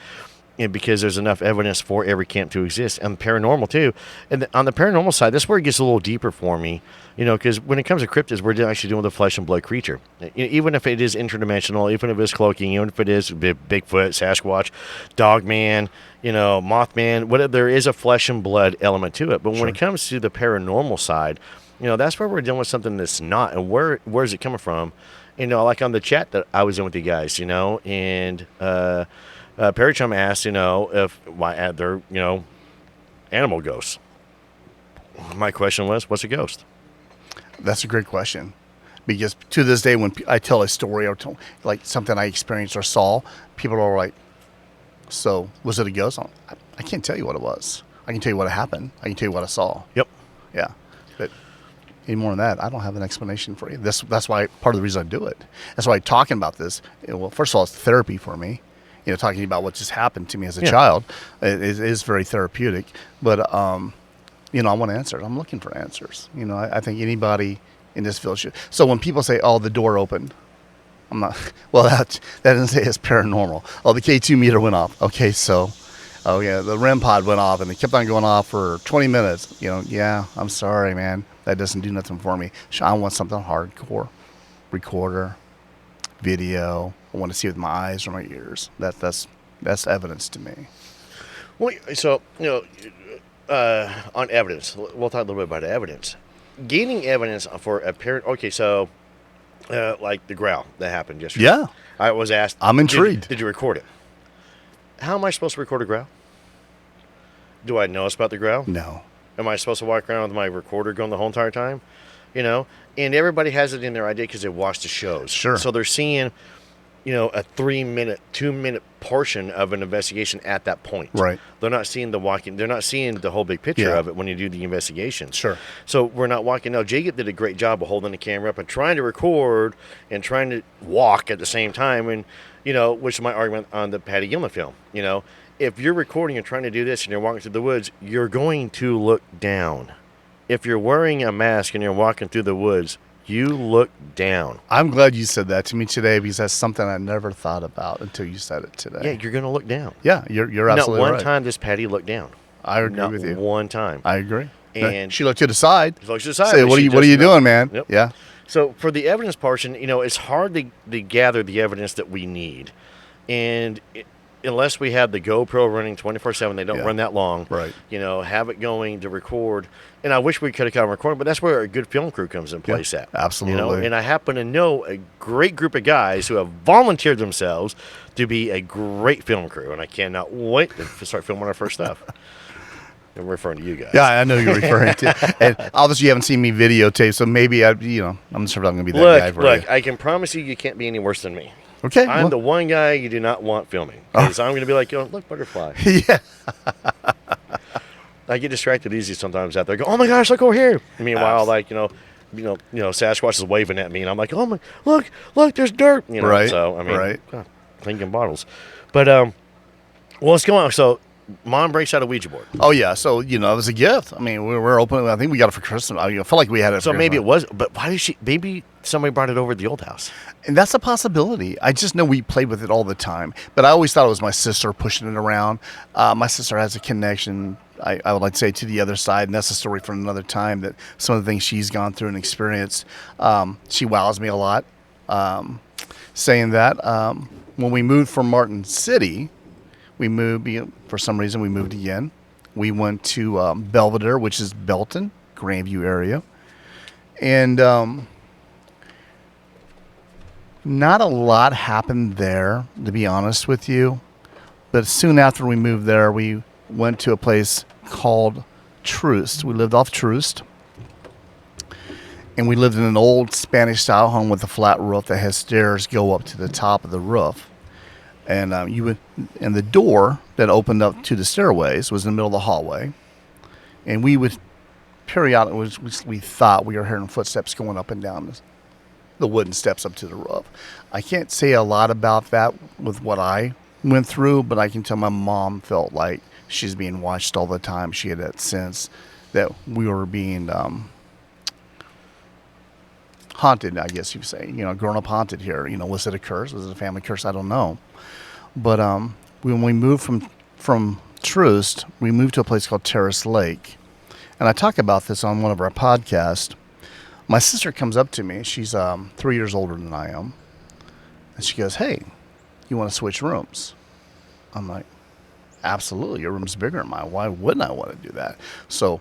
because there's enough evidence for every camp to exist, and paranormal too. And on the paranormal side, that's where it gets a little deeper for me, because when it comes to cryptids, we're actually dealing with a flesh and blood creature. Even if it is interdimensional, even if it's cloaking, even if it is Bigfoot, Sasquatch, Dogman, Mothman, whatever, there is a flesh and blood element to it. But when it comes to the paranormal side, that's where we're dealing with something that's not. And where's it coming from? Like on the chat that I was in with you guys, and Perry Chum asked, why they're, animal ghosts. My question was, what's a ghost? That's a great question, because to this day, when I tell a story or like something I experienced or saw, people are like, "So was it a ghost?" I can't tell you what it was. I can tell you what happened. I can tell you what I saw. Yep. Yeah. But any more than that, I don't have an explanation for you. That's why part of the reason I do it. That's why talking about this. Well, first of all, it's therapy for me. Talking about what just happened to me as a child is very therapeutic. But I want answers. I'm looking for answers. I think anybody in this field. So when people say, "Oh, the door opened," I'm not. Well, that doesn't say it's paranormal. Oh, the K2 meter went off. Okay, so, oh yeah, the REM pod went off, and it kept on going off for 20 minutes. Yeah, I'm sorry, man. That doesn't do nothing for me. I want something hardcore, recorder, video. I want to see with my eyes or my ears. That's evidence to me. Well, so on evidence, we'll talk a little bit about evidence. Gaining evidence for a parent. Okay, so like the growl that happened yesterday. Yeah, I was asked. I'm intrigued. Did you record it? How am I supposed to record a growl? Do I know about the growl? No. Am I supposed to walk around with my recorder going the whole entire time? And everybody has it in their idea because they watch the shows. Sure. So they're seeing, a 3-minute, 2-minute portion of an investigation at that point. Right. They're not seeing they're not seeing the whole big picture of it when you do the investigation. Sure. So we're not walking. Now, Jacob did a great job of holding the camera up and trying to record and trying to walk at the same time. And, which is my argument on the Patty Gilman film. If you're recording and trying to do this and you're walking through the woods, you're going to look down. If you're wearing a mask and you're walking through the woods, you look down. I'm glad you said that to me today because that's something I never thought about until you said it today. Yeah, you're going to look down. Yeah, you're absolutely right. Not one time does Patty look down. I agree with you. Not one time. I agree. And she looked to the side. She looked to the side. Say, what are you doing, man? Yep. Yeah. So for the evidence portion, it's hard to gather the evidence that we need. And unless we have the GoPro running 24/7, they don't run that long. Right. Have it going to record. And I wish we could have come recording, but that's where a good film crew comes in place at. Absolutely. And I happen to know a great group of guys who have volunteered themselves to be a great film crew, and I cannot wait to start filming our first stuff. I'm referring to you guys. Yeah, I know you're referring to. And obviously, you haven't seen me videotape, so maybe I'm sure I'm going to be that guy for you. Look, I can promise you can't be any worse than me. Okay. I'm the one guy you do not want filming. Because I'm going to be like, look, butterfly. Yeah. I get distracted easy sometimes out there. Go, oh my gosh, look over here. Meanwhile, Sasquatch is waving at me, and I'm like, oh my, look, there's dirt. Right. So right. God, clinking bottles. But what's going on? So, Mom breaks out a Ouija board. Oh yeah. So it was a gift. I mean, we're opening. I think we got it for Christmas. I felt like we had it. So maybe it was. But why did she? Maybe somebody brought it over to the old house. And that's a possibility. I just know we played with it all the time. But I always thought it was my sister pushing it around. My sister has a connection, I would like to say, to the other side. And that's a story for another time, that some of the things she's gone through and experienced. She wows me a lot saying that. When we moved from Martin City, for some reason, we moved again. We went to Belvedere, which is Belton, Grandview area. And not a lot happened there, to be honest with you. But soon after we moved there, we went to a place called Troost. We lived off Troost. And we lived in an old Spanish-style home with a flat roof that has stairs go up to the top of the roof. And and the door that opened up to the stairways was in the middle of the hallway. And we would periodically, we thought we were hearing footsteps going up and down the wooden steps up to the roof. I can't say a lot about that with what I went through, but I can tell my mom felt like she's being watched all the time. She had that sense that we were being haunted, I guess you'd say. Grown up haunted here. Was it a curse? Was it a family curse? I don't know. But when we moved from Troost, we moved to a place called Terrace Lake. And I talk about this on one of our podcasts. My sister comes up to me. She's 3 years older than I am. And she goes, hey, you want to switch rooms? I'm like, absolutely. Your room's bigger than mine. Why wouldn't I want to do that? So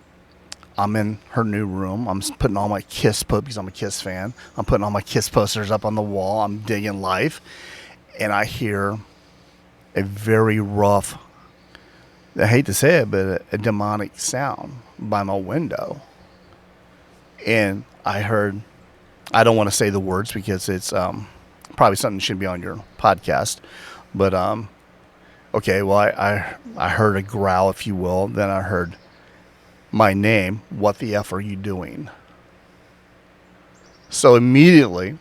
I'm in her new room. I'm putting all my Kiss because I'm a Kiss fan. I'm putting all my Kiss posters up on the wall. I'm digging life. And I hear a very rough, I hate to say it, but a demonic sound by my window. And I heard, I don't want to say the words because it's probably something that should be on your podcast. But, okay, well, I heard a growl, if you will. Then I heard my name. What the F are you doing? So immediately,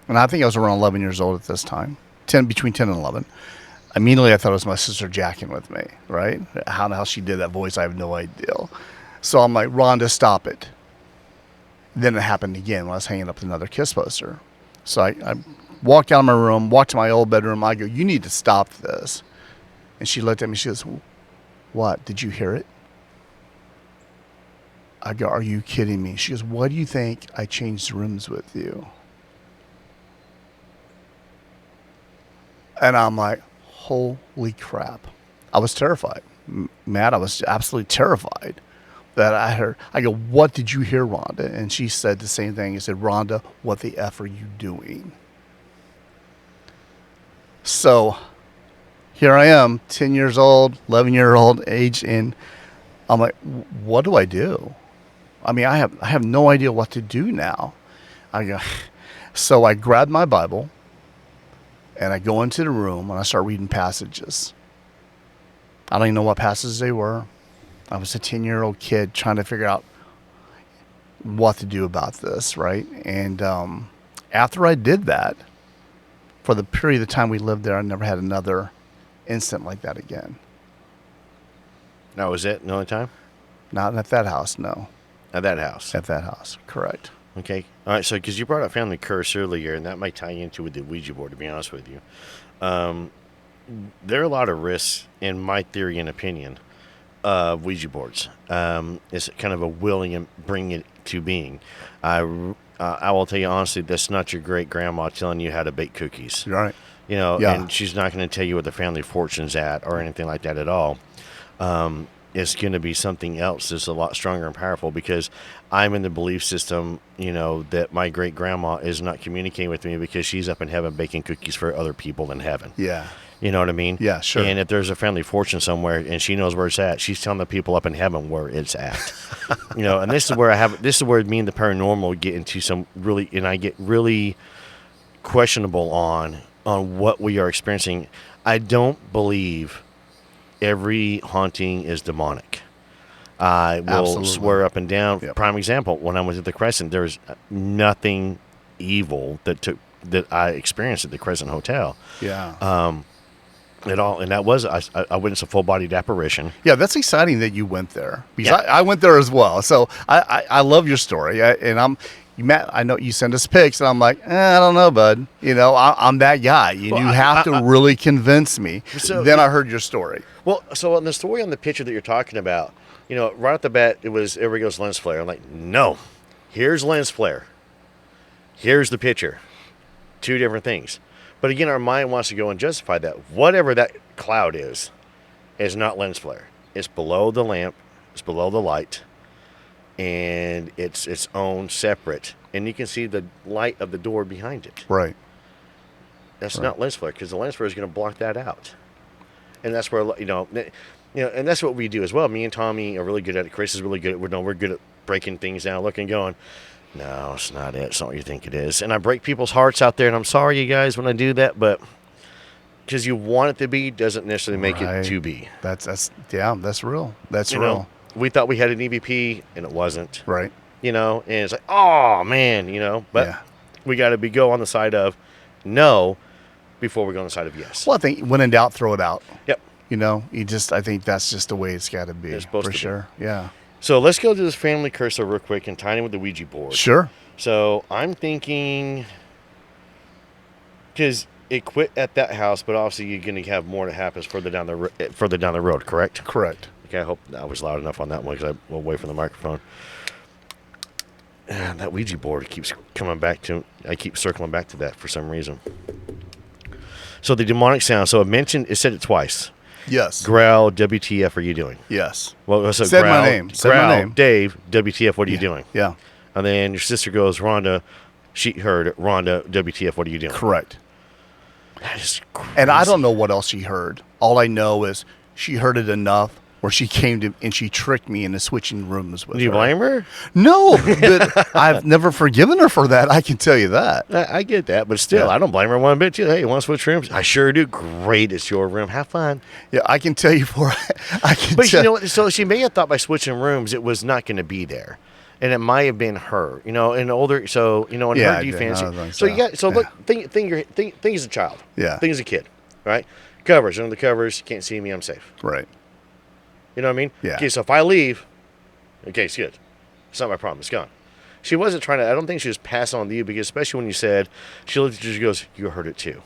and I think I was around 11 years old at this time, between 10 and 11. Immediately, I thought it was my sister jacking with me, right? How the hell she did that voice, I have no idea. So I'm like, Rhonda, stop it. Then it happened again when I was hanging up another Kiss poster. So I walked out of my room, walked to my old bedroom. I go, you need to stop this. And she looked at me. She goes, what? Did you hear it? I go, are you kidding me? She goes, what do you think I changed rooms with you? And I'm like, holy crap. I was terrified. Matt, I was absolutely terrified that I heard. I go, what did you hear, Rhonda? And she said the same thing. She said, Rhonda, what the F are you doing? So here I am, 10 years old, 11-year-old age, and I'm like, what do I do? I mean, I have no idea what to do now. I go, so I grabbed my Bible, and I go into the room, and I start reading passages. I don't even know what passages they were. I was a 10-year-old kid trying to figure out what to do about this, right? And after I did that, for the period of time we lived there, I never had another incident like that again. That was it? No other time? Not at that house, no. At that house? At that house, correct. Okay. All right, so because you brought up family curse earlier, and that might tie into with the Ouija board, to be honest with you. There are a lot of risks, in my theory and opinion, of Ouija boards. It's kind of a willing and bring it to being. I will tell you honestly, that's not your great grandma telling you how to bake cookies. You're right. You know, Yeah. and she's not going to tell you what the family fortune's at or anything like that at all. It's going to be something else that's a lot stronger and powerful, because I'm in the belief system, you know, that my great grandma is not communicating with me because she's up in heaven baking cookies for other people in heaven. Yeah. You know what I mean? Yeah, sure. And if there's a family fortune somewhere and she knows where it's at, she's telling the people up in heaven where it's at. You know, and this is where me and the paranormal get into some really, and I get really questionable on what we are experiencing. I don't believe every haunting is demonic. I will Absolutely. swear up and down. Yep. Prime example, when I was at the Crescent, there was nothing evil that I experienced at the Crescent Hotel. Yeah. At all, and that was I witnessed a full-bodied apparition. Yeah, that's exciting that you went there, because Yeah. I went there as well. So I love your story, Matt, I know you send us pics, and I'm like, I don't know, bud. You know, I'm that guy. You have to really convince me. So- then I heard your story. Well, so on the story on the picture that you're talking about, you know, right off the bat, it was everybody goes lens flare. I'm like, no, here's lens flare. Here's the picture. Two different things. But again, our mind wants to go and justify that. Whatever that cloud is not lens flare. It's below the lamp. It's below the light. And it's its own separate. And you can see the light of the door behind it. Right. That's not lens flare, because the lens flare is going to block that out. And that's where, you know, and that's what we do as well. Me and Tommy are really good at it. Chris is really good at it. We're good at breaking things down, looking, going, no, it's not it. It's not what you think it is. And I break people's hearts out there, and I'm sorry, you guys, when I do that, but because you want it to be doesn't necessarily make it to be. That's real. That's You real. know, we thought we had an EVP, and it wasn't. Right. You know, and it's like, oh, man, you know. But Yeah. we got to go on the side of no before we go on the side of yes. Well, I think when in doubt, throw it out. Yep. You know, I think that's just the way it's got to be. It's supposed for to be. sure. Yeah. So let's go to this family cursor real quick and tie in with the Ouija board. Sure. So I'm thinking, because it quit at that house, but obviously you're going to have more that happens further down the road, correct? Correct. Okay, I hope I was loud enough on that one because I'm away from the microphone. That Ouija board keeps coming back to. I keep circling back to that for some reason. So the demonic sound. So it said it twice. Yes. Growl, WTF are you doing? Yes. Well, so Said my growl, name. Said my growl, name. Dave, WTF, what are you doing? Yeah. And then your sister goes, Rhonda, she heard it, Rhonda, WTF, what are you doing? Correct. That is crazy. And I don't know what else she heard. All I know is she heard it enough where she came to and she tricked me into switching rooms with Do you her. blame her? No, but I've never forgiven her for that. I can tell you that. I get that, but still, Yeah. I don't blame her one bit too. Hey, you want to switch rooms? I sure do. Great, it's your room. Have fun. Yeah, I can tell you for I can But tell you know what? So she may have thought by switching rooms it was not going to be there. And it might have been her, you know, in older, so, you know, in Yeah, her I defense. don't think So so. you got, so Yeah. look, think as a child. Yeah. Think as a kid, right? Covers, under the covers, you can't see me, I'm safe. Right. You know what I mean? Yeah. Okay, so if I leave, okay, it's good. It's not my problem. It's gone. She wasn't trying to. I don't think she was passing on to you because, especially when you said, she looked at you, she goes, "You heard it too."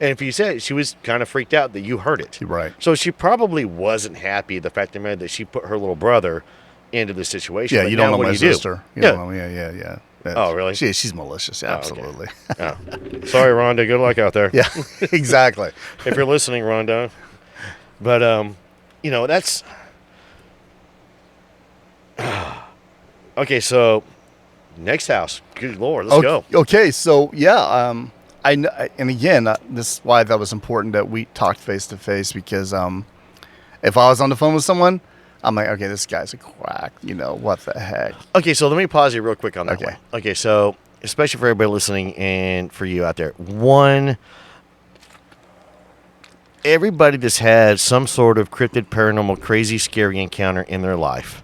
And if you said, she was kind of freaked out that you heard it. Right. So she probably wasn't happy the fact that she put her little brother into the situation. Yeah, But you don't now know what my do you do? sister. You Yeah. don't know, yeah. Oh, really? She's malicious. Absolutely. Oh. Sorry, Rhonda. Good luck out there. Yeah, exactly. If you're listening, Rhonda. But, that's... Okay, so next house. Good Lord, let's go. Okay, so yeah, and again, this is why I thought it was important that we talked face to face because if I was on the phone with someone, I'm like, okay, this guy's a quack. What the heck? Okay, so let me pause you real quick on that Okay. one. Okay, so especially for everybody listening and for you out there, one, everybody that's had some sort of cryptid, paranormal, crazy, scary encounter in their life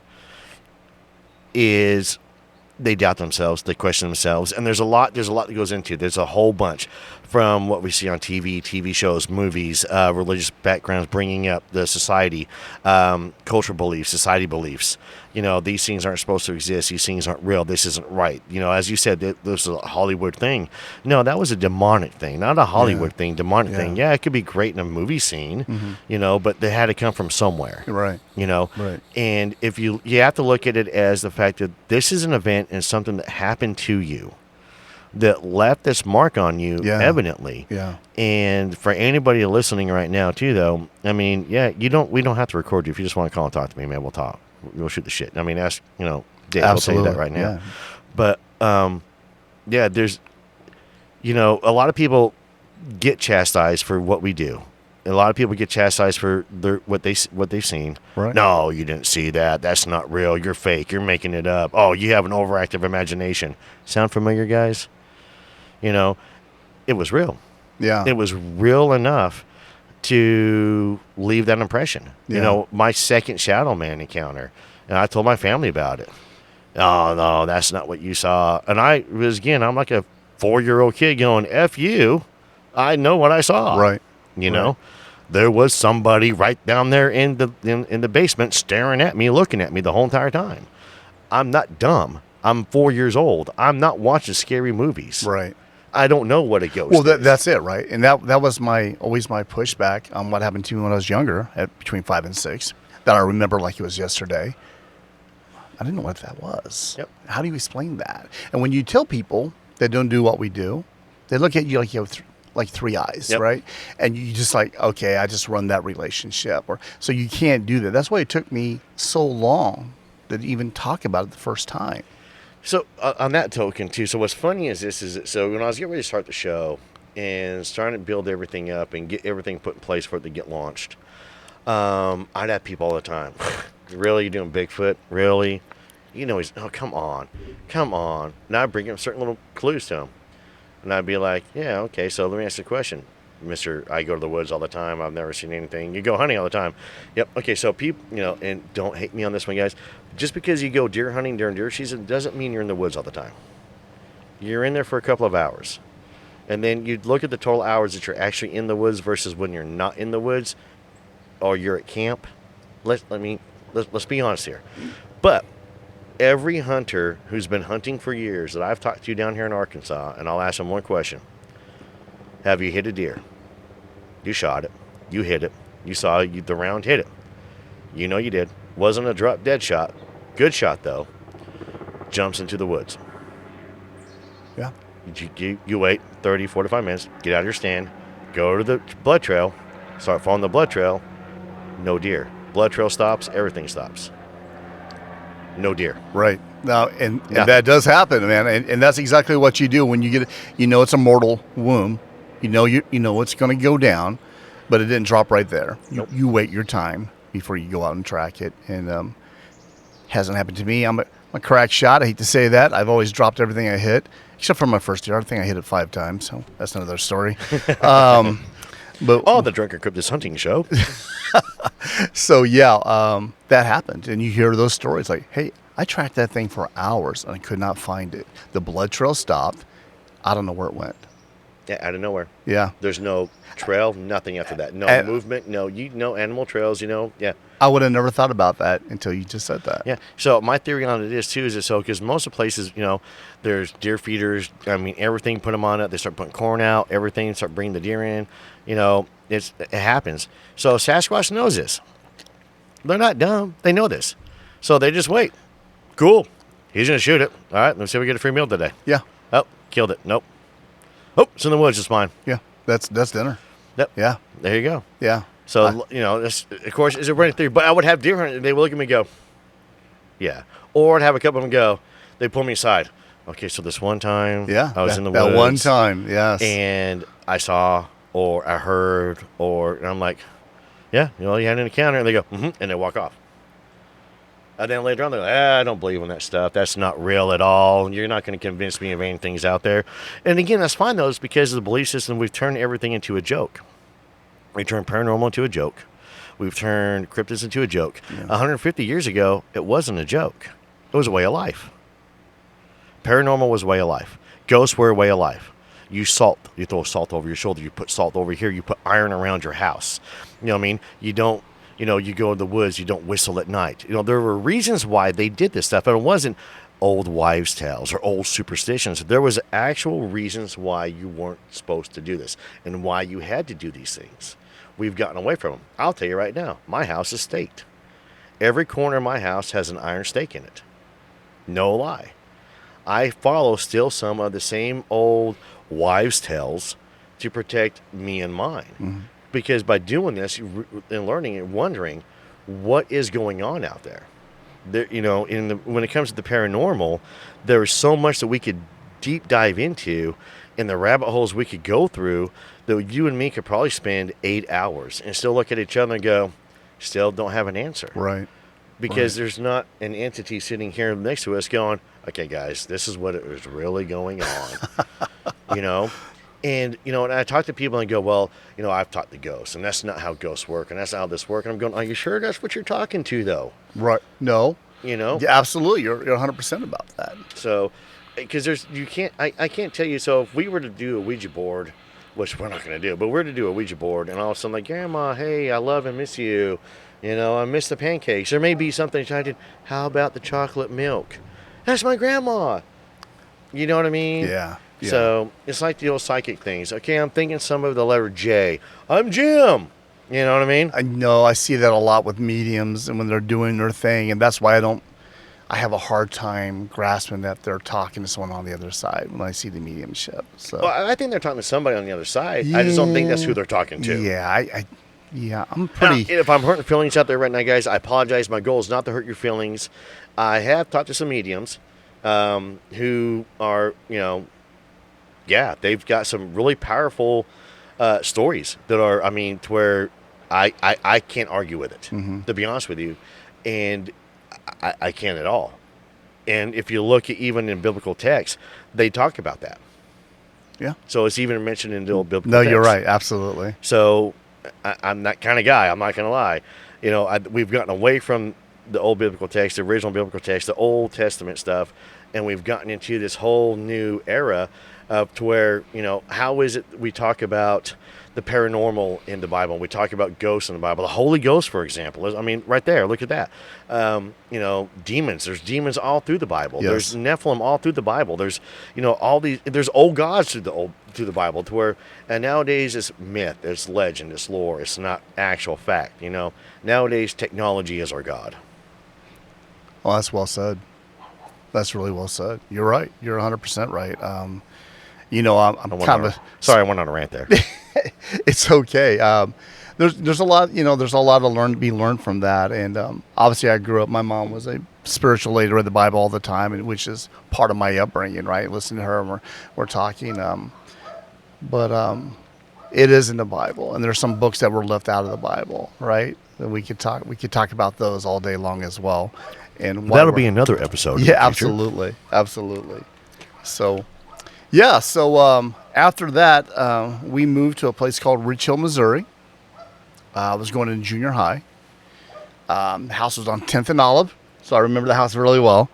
is they doubt themselves, they question themselves, and there's a lot that goes into it. There's a whole bunch from what we see on TV shows, movies, religious backgrounds, bringing up the society, cultural beliefs, society beliefs. These things aren't supposed to exist. These things aren't real. This isn't right. As you said, this is a Hollywood thing. No, that was a demonic thing, not a Hollywood thing, demonic thing. Yeah, it could be great in a movie scene, but they had to come from somewhere. Right. Right. And if you have to look at it as the fact that this is an event and something that happened to you that left this mark on you, evidently. Yeah. And for anybody listening right now, too, though, I mean, we don't have to record you. If you just want to call and talk to me, man, we'll talk. We'll shoot the shit. I mean, ask, Dave, Absolutely. I'll tell you that right now. Yeah. But, there's, a lot of people get chastised for what we do. A lot of people get chastised for what they've seen. Right. No, you didn't see that. That's not real. You're fake. You're making it up. Oh, you have an overactive imagination. Sound familiar, guys? It was real. Yeah. It was real enough to leave that impression. Yeah. My second Shadow Man encounter, and I told my family about it. Oh, no, that's not what you saw. And I'm like a 4-year-old kid going, F you. I know what I saw. Right. Right. There was somebody right down there in the basement staring at me, looking at me the whole entire time. I'm not dumb. I'm 4 years old. I'm not watching scary movies. Right. I don't know what a ghost Well, is. that's it, right? And that was always my pushback on what happened to me when I was younger, at between 5 and 6, that I remember like it was yesterday. I didn't know what that was. Yep. How do you explain that? And when you tell people that don't do what we do, they look at you like you have like three eyes, Yep. right? And you just like, okay, I just run that relationship. So you can't do that. That's why it took me so long to even talk about it the first time. So on that token too, so what's funny is so when I was getting ready to start the show and starting to build everything up and get everything put in place for it to get launched, I'd have people all the time. Really, you doing Bigfoot? Really? He's, oh, come on. And I'd bring him certain little clues to him. And I'd be like, yeah, okay, so let me ask you a question. Mister, I go to the woods all the time. I've never seen anything. You go hunting all the time. Yep. Okay, so people, and don't hate me on this one, guys. Just because you go deer hunting during deer season doesn't mean you're in the woods all the time. You're in there for a couple of hours. And then you look at the total hours that you're actually in the woods versus when you're not in the woods or you're at camp. Let's be honest here. But every hunter who's been hunting for years that I've talked to down here in Arkansas, and I'll ask them one question. Have you hit a deer? You shot it. You hit it. You saw the round hit it. You did. Wasn't a drop dead shot. Good shot, though. Jumps into the woods. Yeah. You wait 30, 45 minutes. Get out of your stand. Go to the blood trail. Start following the blood trail. No deer. Blood trail stops. Everything stops. No deer. Right. Now, and that does happen, man. And that's exactly what you do when you get, it's a mortal wound. You know it's going to go down, but it didn't drop right there. Nope. You wait your time before you go out and track it. And hasn't happened to me. I'm a crack shot. I hate to say that. I've always dropped everything I hit, except for my first deer. I think I hit it 5 times, so that's another story. But the Drunkencryptids hunting show. So that happened, and you hear those stories like, "Hey, I tracked that thing for hours and I could not find it. The blood trail stopped. I don't know where it went." Yeah, out of nowhere. Yeah. There's no trail, nothing after that. No movement, no animal trails, yeah. I would have never thought about that until you just said that. Yeah. So my theory on it is too is that so because most of the places, there's deer feeders. I mean, everything put them on it. They start putting corn out. Everything start bringing the deer in. It happens. So Sasquatch knows this. They're not dumb. They know this. So they just wait. Cool. He's gonna shoot it. All right. Let's see if we get a free meal today. Yeah. Oh, killed it. Nope. Oh, it's in the woods. It's mine. Yeah. That's dinner. Yep. Yeah. There you go. Yeah. So, this, of course, is a running theory. But I would have deer hunting. They would look at me and go, yeah. Or I'd have a couple of them go, they pull me aside. Okay, so this one time I was in the woods. That one time, yes. And I saw or I heard and I'm like, yeah, you had an encounter. And they go, and they walk off. And then later on, they're like, I don't believe in that stuff. That's not real at all. You're not going to convince me of anything's out there. And again, that's fine, though. It's because of the belief system. We've turned everything into a joke. We turned paranormal into a joke. We've turned cryptids into a joke. 150 years ago, it wasn't a joke. It was a way of life. Paranormal was a way of life. Ghosts were a way of life. You throw salt over your shoulder. You put salt over here. You put iron around your house. You know what I mean? You don't, you go in the woods. You don't whistle at night. There were reasons why they did this stuff. And it wasn't old wives' tales or old superstitions. There was actual reasons why you weren't supposed to do this and why you had to do these things. We've gotten away from them. I'll tell you right now, my house is staked. Every corner of my house has an iron stake in it. No lie. I follow still some of the same old wives' tales to protect me and mine. Mm-hmm. Because by doing this and learning and wondering what is going on out there, when it comes to the paranormal, there is so much that we could deep dive into, and the rabbit holes we could go through that you and me could probably spend 8 hours and still look at each other and go, still don't have an answer. Right. Because there's not an entity sitting here next to us going, okay, guys, this is what is really going on. And, and I talk to people and go, well, I've talked to ghosts, and that's not how ghosts work, and that's not how this works. And I'm going, are you sure that's what you're talking to, though? Right. No. Yeah, absolutely. You're 100% about that. So, because I can't tell you. So if we were to do a Ouija board, which we're not going to do, but we're to do a Ouija board, and all of a sudden, like, Grandma, hey, I love and miss you. I miss the pancakes. There may be something exciting. How about the chocolate milk? That's my grandma. You know what I mean? Yeah. So it's like the old psychic things. Okay, I'm thinking some of the letter J. I'm Jim. You know what I mean? I know. I see that a lot with mediums and when they're doing their thing, and that's why I have a hard time grasping that they're talking to someone on the other side when I see the mediumship. So, well, I think they're talking to somebody on the other side. Yeah. I just don't think that's who they're talking to. Yeah, I'm pretty. Now, if I'm hurting feelings out there right now, guys, I apologize. My goal is not to hurt your feelings. I have talked to some mediums who are, they've got some really powerful stories that are, to where I can't argue with it, to be honest with you. And I can't at all. And if you look at even in biblical texts, they talk about that. Yeah. So it's even mentioned in the old biblical No, text. you're right. Absolutely. So I'm that kind of guy. I'm not going to lie. We've gotten away from the old biblical text, the original biblical text, the Old Testament stuff, and we've gotten into this whole new era to where, how is it we talk about the paranormal in the Bible? We talk about ghosts in the Bible. The Holy Ghost, for example, right there. Look at that. Demons. There's demons all through the Bible. Yes. There's Nephilim all through the Bible. There's, all these. There's old gods through the Bible. To where, and nowadays it's myth, it's legend, it's lore. It's not actual fact. Nowadays technology is our god. Well, that's well said. That's really well said. You're right. You're 100% right. I'm kind of sorry. I went on a rant there. It's okay. There's a lot, there's a lot to be learned from that. And obviously I grew up, my mom was a spiritual lady, read the Bible all the time, and which is part of my upbringing, right? Listening to her and we're talking. But it is in the Bible, and there's some books that were left out of the Bible, right? That we could talk about those all day long as well. And that'll be another episode. Yeah, absolutely. So, yeah. So after that, we moved to a place called Rich Hill, Missouri. I was going in junior high. The house was on 10th and Olive, so I remember the house really well.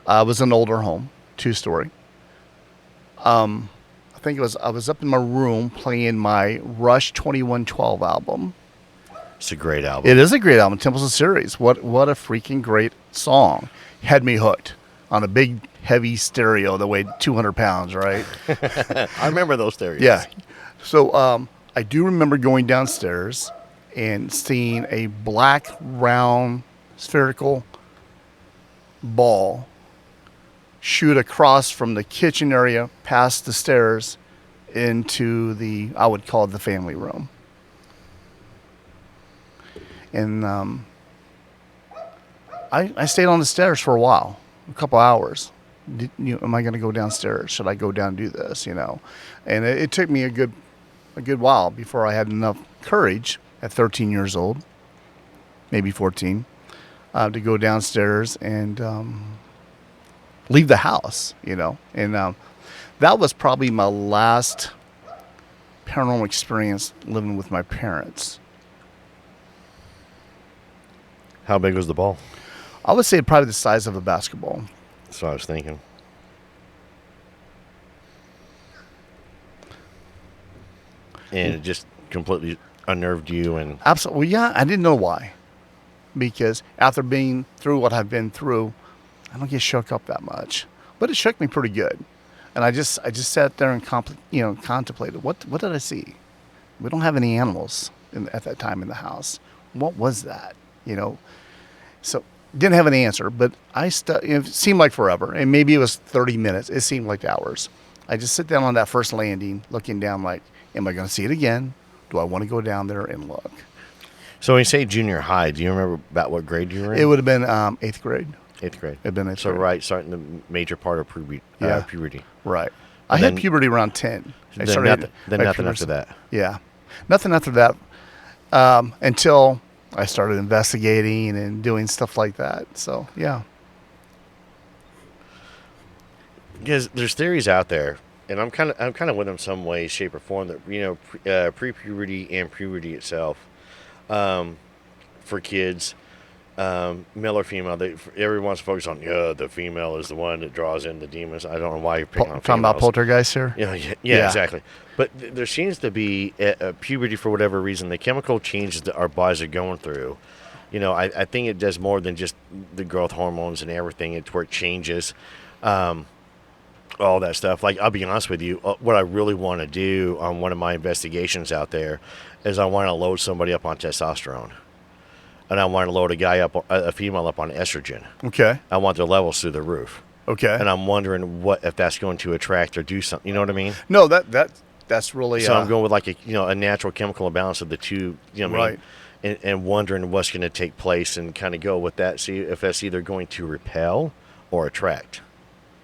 It was an older home, 2-story. I think I was up in my room playing my Rush 2112 album. It's a great album. It is a great album, Temples of Ceres. What a freaking great song. Had me hooked on a big, heavy stereo that weighed 200 pounds, right? I remember those theories. Yeah. So I do remember going downstairs and seeing a black, round, spherical ball shoot across from the kitchen area past the stairs into I would call it the family room. And I stayed on the stairs for a while, a couple hours. Am I going to go downstairs? Should I go down and do this? And it took me a good while before I had enough courage at 13 years old, maybe 14, to go downstairs and leave the house. And that was probably my last paranormal experience living with my parents. How big was the ball? I would say probably the size of a basketball. That's what I was thinking. And it just completely unnerved you and... Absolutely. Yeah, I didn't know why. Because after being through what I've been through, I don't get shook up that much. But it shook me pretty good. And I just sat there and contemplated, what did I see? We don't have any animals at that time in the house. What was that? So didn't have an answer, but it seemed like forever. And maybe it was 30 minutes. It seemed like hours. I just sit down on that first landing, looking down like, am I going to see it again? Do I want to go down there and look? So when you say junior high, do you remember about what grade you were in? It would have been 8th grade. 8th grade. It'd been 8th So grade. right, starting the major part of puberty. Right. I had puberty around 10. Then nothing after that. Yeah. Nothing after that until I started investigating and doing stuff like that. So, yeah. Because there's theories out there, and I'm kind of with them some way, shape, or form that pre-puberty and puberty itself, for kids, male or female, everyone's focused on the female is the one that draws in the demons. I don't know why you're picking on females. Talking about poltergeist here. Yeah, exactly. But there seems to be a puberty for whatever reason. The chemical changes that our bodies are going through. I think it does more than just the growth hormones and everything. It's where it changes. All that stuff. Like, I'll be honest with you, what I really want to do on one of my investigations out there is I want to load somebody up on testosterone. And I want to load a female up on estrogen. Okay. I want their levels through the roof. Okay. And I'm wondering if that's going to attract or do something. You know what I mean? No, that's really... So I'm going with like a natural chemical imbalance of the two, right. And wondering what's going to take place and kind of go with that, see if that's either going to repel or attract.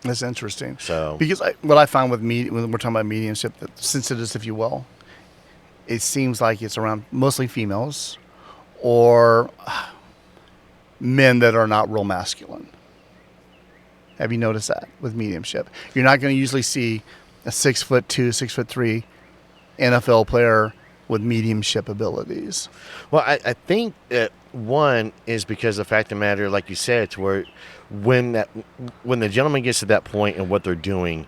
That's interesting. So, because what I found when we're talking about mediumship, since it is, if you will, it seems like it's around mostly females or men that are not real masculine. Have you noticed that with mediumship? You're not going to usually see a 6'2", 6'3" NFL player with mediumship abilities. Well, I think that one is because the fact of the matter, like you said, to where when the gentleman gets to that point and what they're doing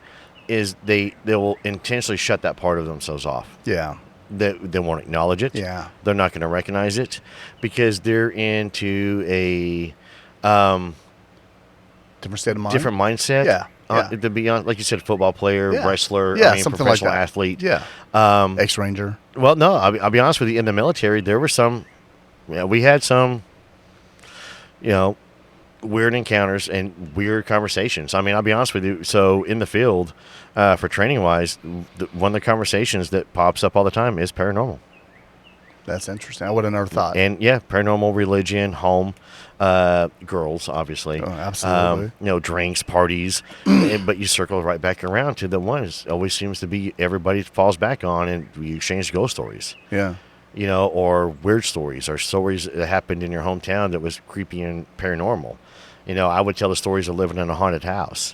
is they will intentionally shut that part of themselves off. Yeah. They won't acknowledge it. Yeah. They're not going to recognize it because they're into a different state of mind. Different mindset. Yeah. To be honest, like you said, football player, wrestler, something professional like that. athlete. Yeah. Ex-Ranger. Well, no, I'll be honest with you. In the military, there were some, we had some, weird encounters and weird conversations. I mean, I'll be honest with you. So in the field, for training wise, one of the conversations that pops up all the time is paranormal. That's interesting. I would have never thought. And paranormal, religion, home, girls, obviously. Oh, absolutely. Drinks, parties, but you circle right back around to the one it always seems to be everybody falls back on, and we exchange ghost stories. Yeah. Or weird stories, or stories that happened in your hometown that was creepy and paranormal. I would tell the stories of living in a haunted house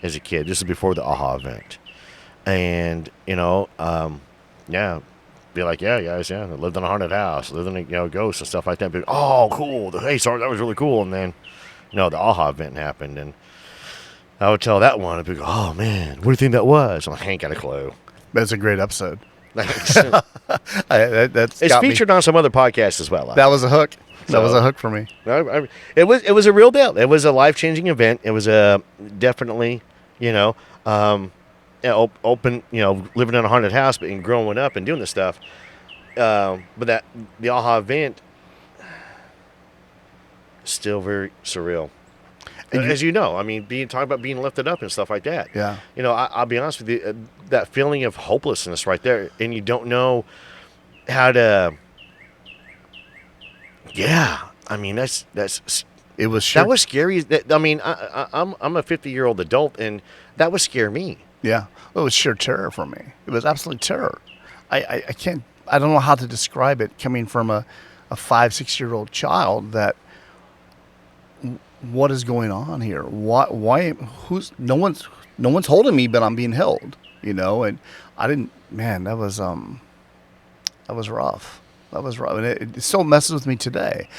as a kid. This is before the AHA event. And, be like, yeah, guys, I lived in a haunted house, lived in ghosts and stuff like that. But, oh, cool. Hey, sorry, that was really cool. And then, the AHA event happened. And I would tell that one, I'd be like, oh, man, what do you think that was? I'm like, I ain't got a clue. That's a great episode. Thanks. That's It's featured on some other podcasts as well. That was a hook. That was So- a hook for me. It was a real deal. It was a life-changing event. It was definitely, open, living in a haunted house, but growing up and doing this stuff. But the aha event, still very surreal. As you know, I mean, talking about being lifted up and stuff like that. Yeah. I'll be honest with you, that feeling of hopelessness right there, and you don't know how to. Yeah, I mean that's It was sure. that was scary. I mean, I'm a 50-year-old adult, and that would scare me. Yeah. It was sheer terror for me. It was absolute terror. I can't. I don't know how to describe it coming from a 5-6-year-old child. That what is going on here? Why? No one's holding me, but I'm being held. And I didn't. Man, that was rough. That was rough, and it still messes with me today.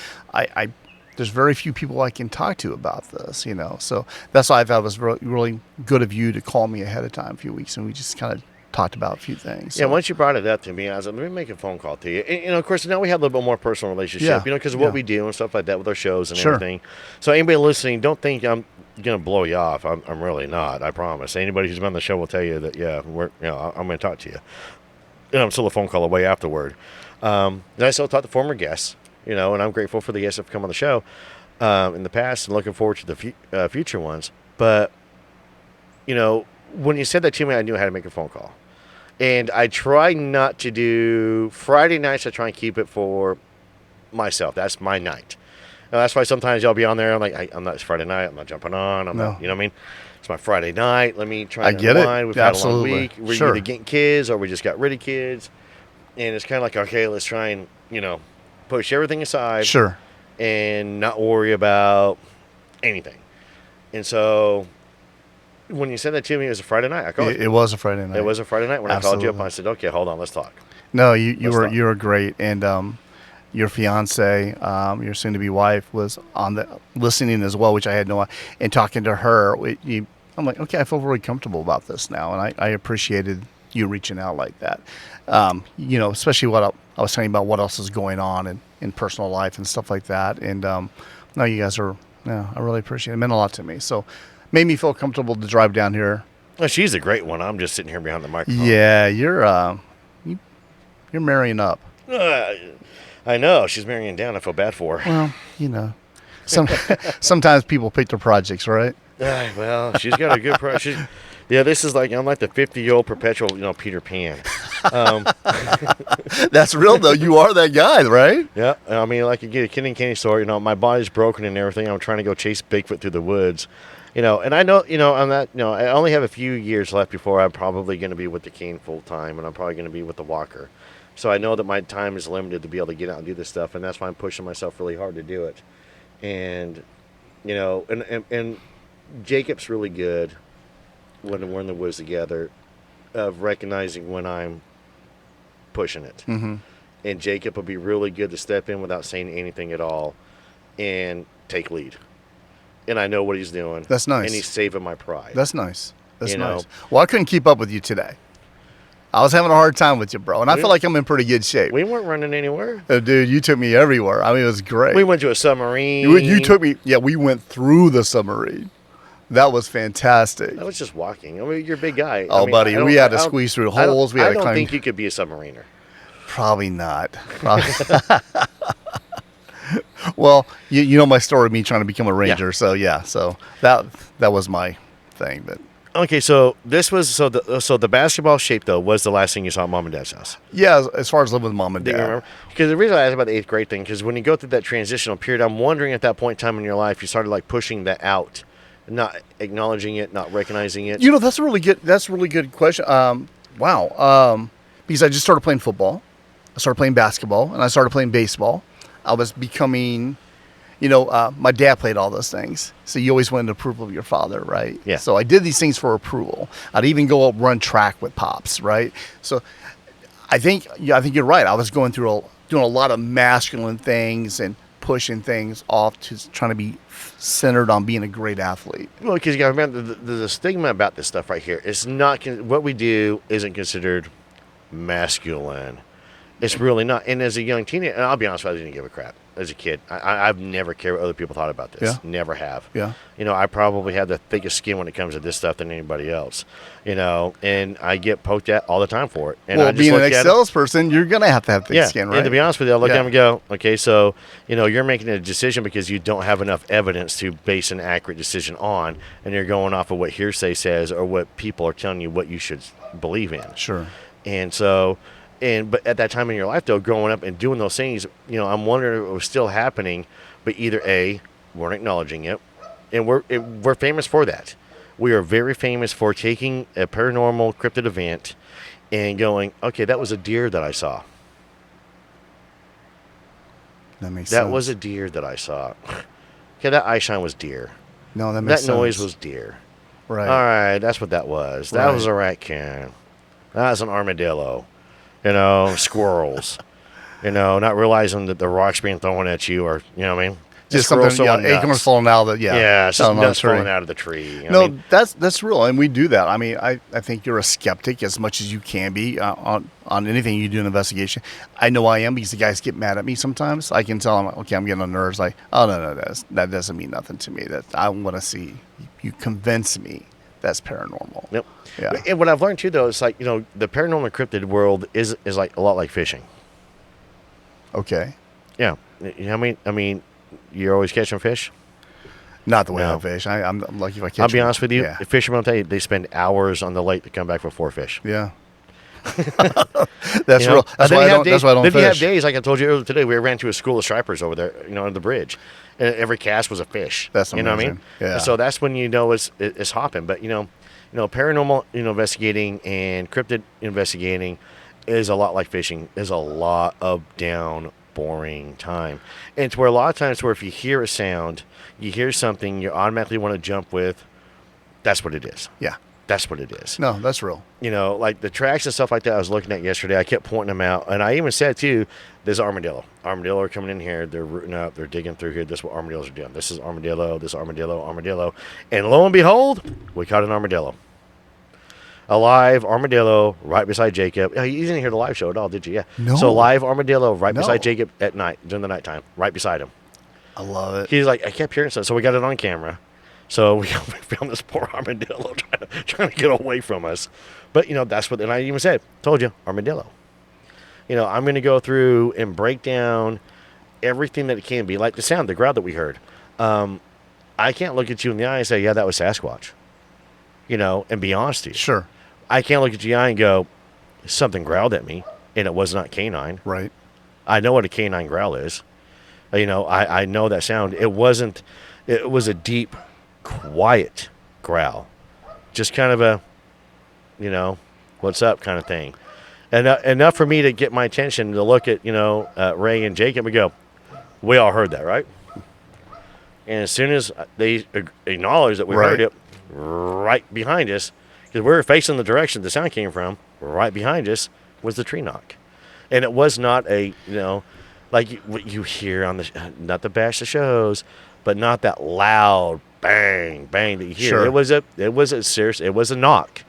There's very few people I can talk to about this. So that's why I thought it was really good of you to call me ahead of time a few weeks, and we just kind of talked about a few things. Yeah, So, once you brought it up to me, I was like, let me make a phone call to you. And of course, now we have a little bit more personal relationship, Yeah, because of what yeah. we do and stuff like that with our shows and Sure. everything. So anybody listening, don't think I'm going to blow you off. I'm really not, I promise. Anybody who's been on the show will tell you that, yeah, I'm going to talk to you. And I'm still a phone call away afterward. And I still talk to former guests, and I'm grateful for the guests that have come on the show in the past and looking forward to the future ones. But, when you said that to me, I knew I had to make a phone call. And I try not to do Friday nights. I try and keep it for myself. That's my night. Now, that's why sometimes y'all be on there. I'm like, I'm not. It's Friday night. I'm not jumping on. I'm No. not. You know what I mean? It's my Friday night. Let me try. I and get it. unwind. We've Absolutely. had a long week. We're Sure. either getting kids or we just got rid of kids. And it's kind of like, okay, let's try and push everything aside. Sure. And not worry about anything. And so when you said that to me, it was a Friday night. I called you. It was a Friday night. It was a Friday night when I called you up. Absolutely. I said, okay, hold on, let's talk. No, you Let's talk. were great, and your fiance, your soon-to-be wife, was on the listening as well, which I had no. And talking to her, I'm like, okay, I feel really comfortable about this now, and I appreciated you reaching out like that. Especially what I was telling you about what else is going on in personal life and stuff like that. And no, you guys are. Yeah, I really appreciate it. It meant a lot to me. So, made me feel comfortable to drive down here. Well, she's a great one. I'm just sitting here behind the microphone. Yeah, you're marrying up. I know. She's marrying down. I feel bad for her. Well, sometimes people pick their projects, right? Well, she's got a good this is like, I'm like the 50-year-old perpetual, Peter Pan. That's real, though. You are that guy, right? Yeah. I mean, like you get a kid and candy store, my body's broken and everything. I'm trying to go chase Bigfoot through the woods. And I know, I'm not, I only have a few years left before I'm probably going to be with the cane full time, and I'm probably going to be with the walker. So I know that my time is limited to be able to get out and do this stuff, and that's why I'm pushing myself really hard to do it. And, and Jacob's really good when we're in the woods together of recognizing when I'm pushing it. Mm-hmm. And Jacob will be really good to step in without saying anything at all and take lead. And I know what he's doing. That's nice. And he's saving my pride. That's nice. That's You nice. know. Well, I couldn't keep up with you today. I was having a hard time with you, bro. And I feel like I'm in pretty good shape. We weren't running anywhere. Dude, you took me everywhere. I mean, it was great. We went to a submarine. You took me. Yeah, we went through the submarine. That was fantastic. I was just walking. I mean, you're a big guy. Oh, I mean, buddy, I don't- we had to I don't- squeeze through I don't- holes. We had I to don't climb. think you could be a submariner. Probably not. Well, you know my story of me trying to become a ranger. Yeah. So yeah, so that was my thing. But Okay, so this was so the basketball shape though was the last thing you saw at mom and dad's house. yeah, as far as living with mom and Do you dad. remember? Because the reason I asked about the 8th grade thing, because when you go through that transitional period, I'm wondering at that point in time in your life, you started like pushing that out, not acknowledging it, not recognizing it. You know, that's a really good question. Wow. Because I just started playing football. I started playing basketball, and I started playing baseball. I was becoming, my dad played all those things. So you always wanted approval of your father, right? Yeah. So I did these things for approval. I'd even go up run track with Pops, right? So I think you're right. I was going through doing a lot of masculine things and pushing things off to trying to be centered on being a great athlete. Well, because you got to remember the stigma about this stuff right here. It's not what we do isn't considered masculine. It's really not. And as a young teenager, and I'll be honest with you, I didn't give a crap as a kid. I've never cared what other people thought about this. Yeah. Never have. Yeah. You know, I probably have the thickest skin when it comes to this stuff than anybody else. You know, and I get poked at all the time for it. And Well, I just being an look at it- salesperson, you're going to have thick skin, right? And to be honest with you, I look Yeah. at them and go, okay, so, you know, you're making a decision because you don't have enough evidence to base an accurate decision on, and you're going off of what hearsay says or what people are telling you what you should believe in. Sure. And so, but at that time in your life, though, growing up and doing those things, you know, I'm wondering if it was still happening, but either A, weren't acknowledging it, and we're famous for that. We are very famous for taking a paranormal cryptid event and going, okay, that was a deer that I saw. That makes sense. That was a deer that I saw. Okay, that eye shine was deer. No, that makes That sense. noise was deer. Right. All right, that's what that was. That Right. was a raccoon. That was an armadillo. You know, squirrels. You know, not realizing that the rock's being thrown at you, or you know what I mean. Just Squirrels something, throwing nuts. acorns falling out of the, Yeah, it's just falling on the nuts tree. falling out of the tree. You know No, what I mean? that's real, and we do that. I mean, I think you're a skeptic as much as you can be on anything you do in investigation. I know I am because the guys get mad at me sometimes. I can tell them, okay, I'm getting on nerves. Like, oh no, that doesn't mean nothing to me. That I want to see you convince me that's paranormal. Yep. Yeah. And what I've learned too, though, is like, you know, the paranormal cryptid world is like a lot like fishing. Okay. Yeah. You know what I mean, you're always catching fish. Not the way No. I fish. I'm lucky if I catch. I'll be one. honest with you. Yeah. The fishermen will tell you they spend hours on the lake to come back with 4 fish. Yeah. That's You know? real. That's Then why you I have don't. days- That's why I don't then you have fish. days, like I told you earlier today, we ran to a school of stripers over there, you know, on the bridge. And every cast was a fish. That's You know what I mean? amazing. Yeah. And so that's when you know it's hopping. But, you know, paranormal, investigating and cryptid investigating is a lot like fishing. Is a lot of down, boring time. And it's where a lot of times where if you hear a sound, you hear something, you automatically want to jump with, that's what it is. Yeah. That's what it is. No, that's real. You know, like the tracks and stuff like that I was looking at yesterday, I kept pointing them out. And I even said, too, there's armadillo. Armadillo are coming in here. They're rooting up. They're digging through here. This is what armadillos are doing. This is armadillo. This is armadillo, armadillo. And lo and behold, we caught an armadillo. A live armadillo right beside Jacob. Oh, you didn't hear the live show at all, did you? Yeah. No. So live armadillo right No. beside Jacob at night, during the nighttime, right beside him. I love it. He's like, I kept hearing stuff. So we got it on camera. So we found this poor armadillo trying to get away from us. But, that's what, and I even said, told you, armadillo. I'm going to go through and break down everything that it can be, like the sound, the growl that we heard. I can't look at you in the eye and say, yeah, that was Sasquatch. And be honest with you. Sure. I can't look at you in the eye and go, something growled at me, and it was not canine. Right. I know what a canine growl is. I know that sound. It was a deep, quiet growl. Just kind of a, what's up kind of thing. And enough for me to get my attention to look at, Ray and Jacob and go, we all heard that, right? And as soon as they acknowledged that we heard it, right behind us, because we were facing the direction the sound came from, right behind us was the tree knock. And it was not a, like what you hear on the, not to bash the shows, but not that loud bang, bang that you hear. Sure. It was a knock.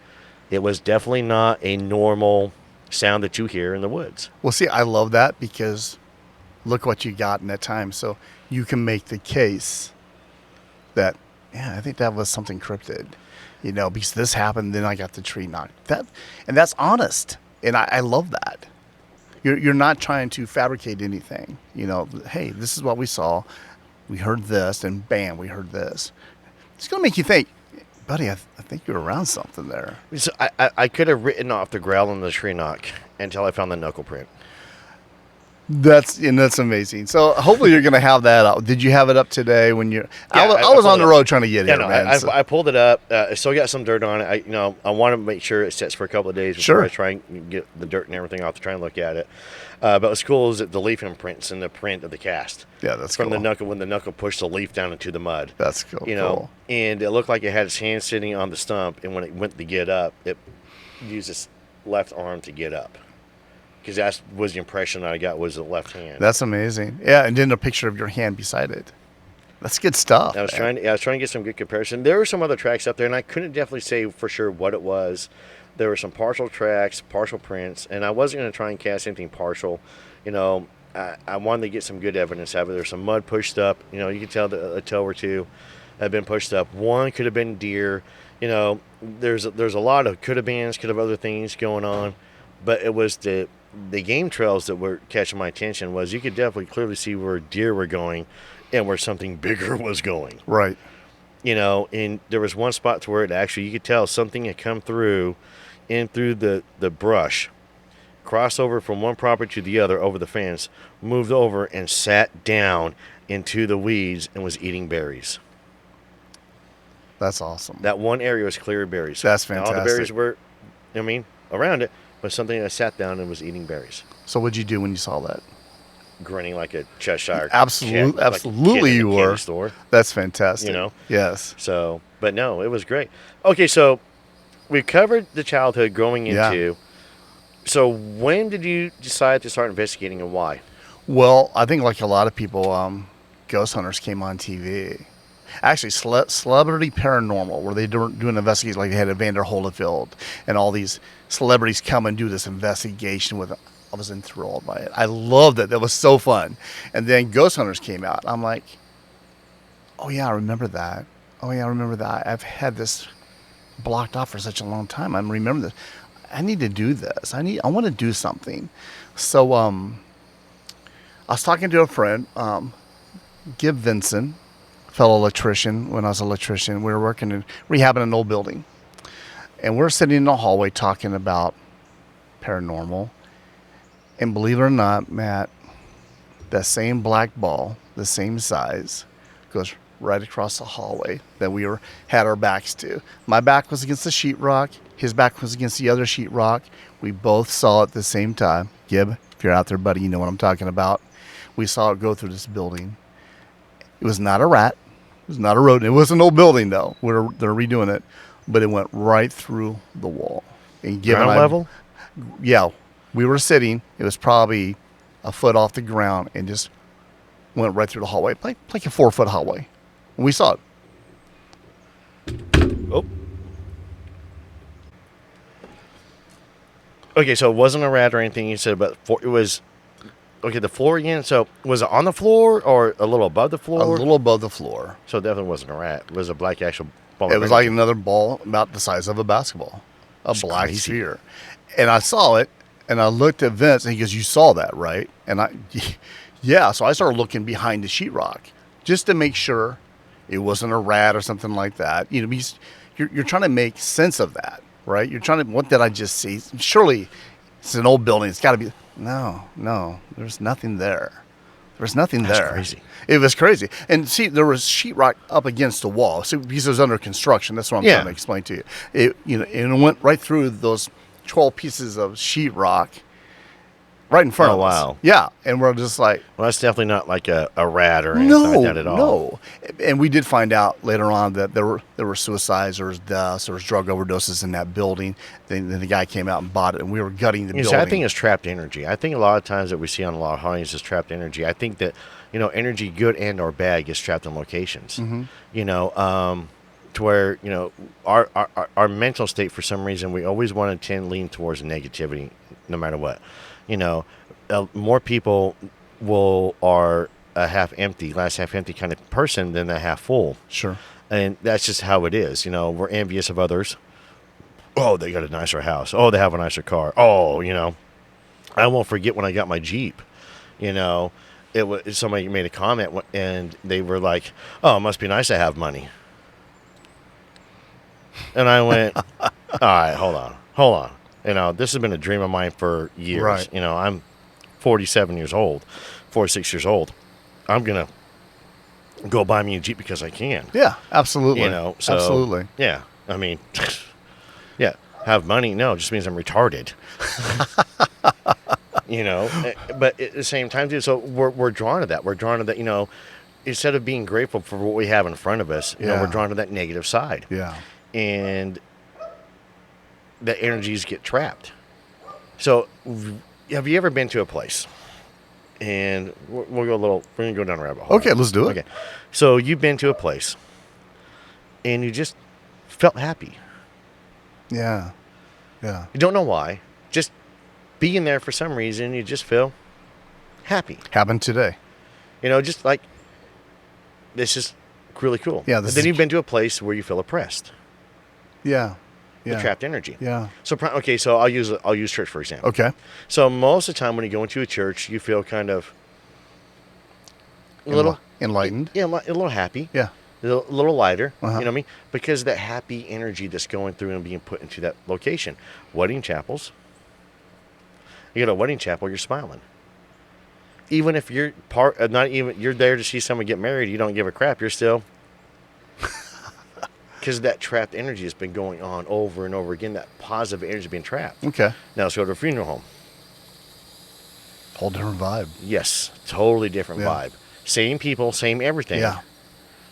It was definitely not a normal sound that you hear in the woods. Well, see, I love that because look what you got in that time. So you can make the case that, yeah, I think that was something cryptid, because this happened, then I got the tree knocked. And that's honest. And I love that. You're not trying to fabricate anything. Hey, this is what we saw. We heard this, and bam, we heard this. It's going to make you think, buddy, I think you're around something there. So I could have written off the growl and the tree knock until I found the knuckle print. That's amazing. So hopefully you're going to have that up. Did you have it up today when you? Yeah, I was on the pulled it road trying to get Yeah, here, no, man. I pulled it up. I still got some dirt on it. I want to make sure it sits for a couple of days before Sure. I try and get the dirt and everything off to try and look at it. But what's cool is that the leaf imprints in the print of the cast. Yeah, that's from cool. the knuckle when the knuckle pushed the leaf down into the mud. That's cool. Cool. And it looked like it had its hand sitting on the stump, and when it went to get up, it used its left arm to get up. because that was the impression I got was the left hand. That's amazing. Yeah, and then a picture of your hand beside it. That's good stuff. I was trying to get some good comparison. There were some other tracks up there, and I couldn't definitely say for sure what it was. There were some partial tracks, partial prints, and I wasn't going to try and cast anything partial. You know, I wanted to get some good evidence of it. There's some mud pushed up. You know, you could tell that a toe or two had been pushed up. One could have been deer. You know, there's a lot of could have beens, could have other things going on, but it was the game trails that were catching my attention. Was you could definitely clearly see where deer were going and where something bigger was going. Right. You know, and there was one spot to where it actually, you could tell something had come through the brush, crossed over from one property to the other over the fence, moved over and sat down into the weeds and was eating berries. That's awesome. That one area was clear of berries. That's Now, fantastic. all the berries were, around it, but something that sat down and was eating berries. So what'd you do when you saw that? Grinning like a Cheshire Absolutely, cat, like a absolutely kid in you a candy were. store. That's fantastic. You know? Yes. So, but no, it was great. Okay, so we covered the childhood growing Yeah. into. So when did you decide to start investigating and why? Well, I think like a lot of people, ghost hunters came on TV. Actually, Celebrity Paranormal, where they doing investigations, like they had Evander Holyfield and all these celebrities come and do this investigation with. I was enthralled by it. I loved it. That was so fun. And then Ghost Hunters came out. I'm like, oh yeah, I remember that. Oh yeah, I remember that. I've had this blocked off for such a long time. I remember this. I need to do this. I want to do something. So I was talking to a friend, Gib Vinson, fellow electrician. When I was an electrician, we were working in rehabbing an old building, and we're sitting in the hallway talking about paranormal. And believe it or not, Matt, that same black ball, the same size, goes right across the hallway that we had our backs to. My back was against the sheetrock. His back was against the other sheetrock. We both saw it at the same time. Gib, if you're out there, buddy, you know what I'm talking about. We saw it go through this building. It was not a rat. It was not a rodent. It was an old building, though. They're redoing it. But it went right through the wall. And Gib Ground and I, level? Yeah. We were sitting. It was probably a foot off the ground and just went right through the hallway, like a 4-foot hallway. And we saw it. Oh. Okay, so it wasn't a rat or anything you said, but it was... Okay, the floor again. So was it on the floor or a little above the floor? A little above the floor. So it definitely wasn't a rat. It was a black actual ball. It was like another ball about the size of a basketball. A black crazy. sphere. And I saw it. And I looked at Vince, and he goes, "You saw that, right?" And yeah. So I started looking behind the sheetrock just to make sure it wasn't a rat or something like that. You know, you're trying to make sense of that, right? You're trying to, what did I just see? Surely it's an old building. It's got to be. No. There's nothing there. There's nothing there. That's crazy. It was crazy. And see, there was sheetrock up against the wall. So because it was under construction. That's what I'm trying to explain to you. And it went right through those 12 pieces of sheetrock right in front of us. Wow. Yeah. And we're just like... Well, that's definitely not like a rat or anything like that at all. No. And we did find out later on that there were suicides, there was deaths, there was drug overdoses in that building. Then the guy came out and bought it, and we were gutting the building. I think it's trapped energy. I think a lot of times that we see on a lot of hauntings is trapped energy. I think that, energy, good and or bad, gets trapped in locations. Mm-hmm. To where, our mental state, for some reason, we always want to lean towards negativity no matter what. More people are a half empty, glass half empty kind of person than a half full. Sure. And that's just how it is. We're envious of others. Oh, they got a nicer house. Oh, they have a nicer car. Oh, I won't forget when I got my Jeep. It was somebody made a comment and they were like, "Oh, it must be nice to have money." And I went, "All right, hold on. This has been a dream of mine for years. Right. I'm 46 years old. I'm going to go buy me a Jeep because I can." Yeah, absolutely. So, absolutely. Yeah. I mean, yeah, have money. No, it just means I'm retarded. But at the same time, too, so we're drawn to that. We're drawn to that, instead of being grateful for what we have in front of us, we're drawn to that negative side. Yeah. And the energies get trapped. So have you ever been to a place? And we'll go a little. We're gonna go down a rabbit hole. Okay, let's do it. Okay, so you've been to a place, and you just felt happy. Yeah. Yeah. You don't know why. Just being there for some reason, you just feel happy. Happened today. Just like it's just really cool. Yeah. But then you've been to a place where you feel oppressed. Yeah. The Yeah. trapped energy. Yeah. So so I'll use church for example. Okay. So most of the time when you go into a church, you feel kind of a little enlightened. Yeah, a little happy. Yeah. A little lighter, Uh-huh. you know what I mean? Because of that happy energy that's going through and being put into that location. Wedding chapels. You go to a wedding chapel, you're smiling. Even if you're you're there to see someone get married, you don't give a crap. You're still, because that trapped energy has been going on over and over again. That positive energy being trapped. Okay. Now let's go to a funeral home. Whole different vibe. Yes, totally different Yeah. vibe. Same people, same everything. Yeah.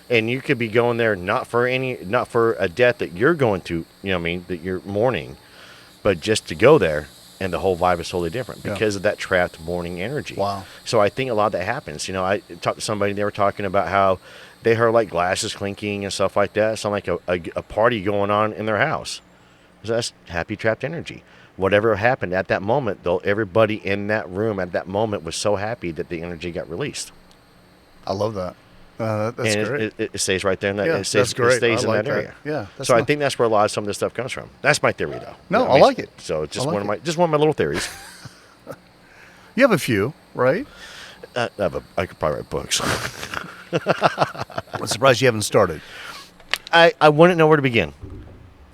And you could be going there not for a death that you're going to, that you're mourning, but just to go there, and the whole vibe is totally different Yeah. because of that trapped mourning energy. Wow. So I think a lot of that happens. I talked to somebody, they were talking about how they heard like glasses clinking and stuff like that. It sounded like a party going on in their house. So that's happy trapped energy. Whatever happened at that moment, though, everybody in that room at that moment was so happy that the energy got released. I love that. That's and great. It stays right there. Yeah, It stays, that's great. It stays I in like that area. Yeah. That's So I nice. think that's where a lot of some of this stuff comes from. That's my theory, though. No, I I mean, like it. So it's just I like one of my little theories. You have a few, right? I could probably write books. I'm surprised you haven't started. I wouldn't know where to begin.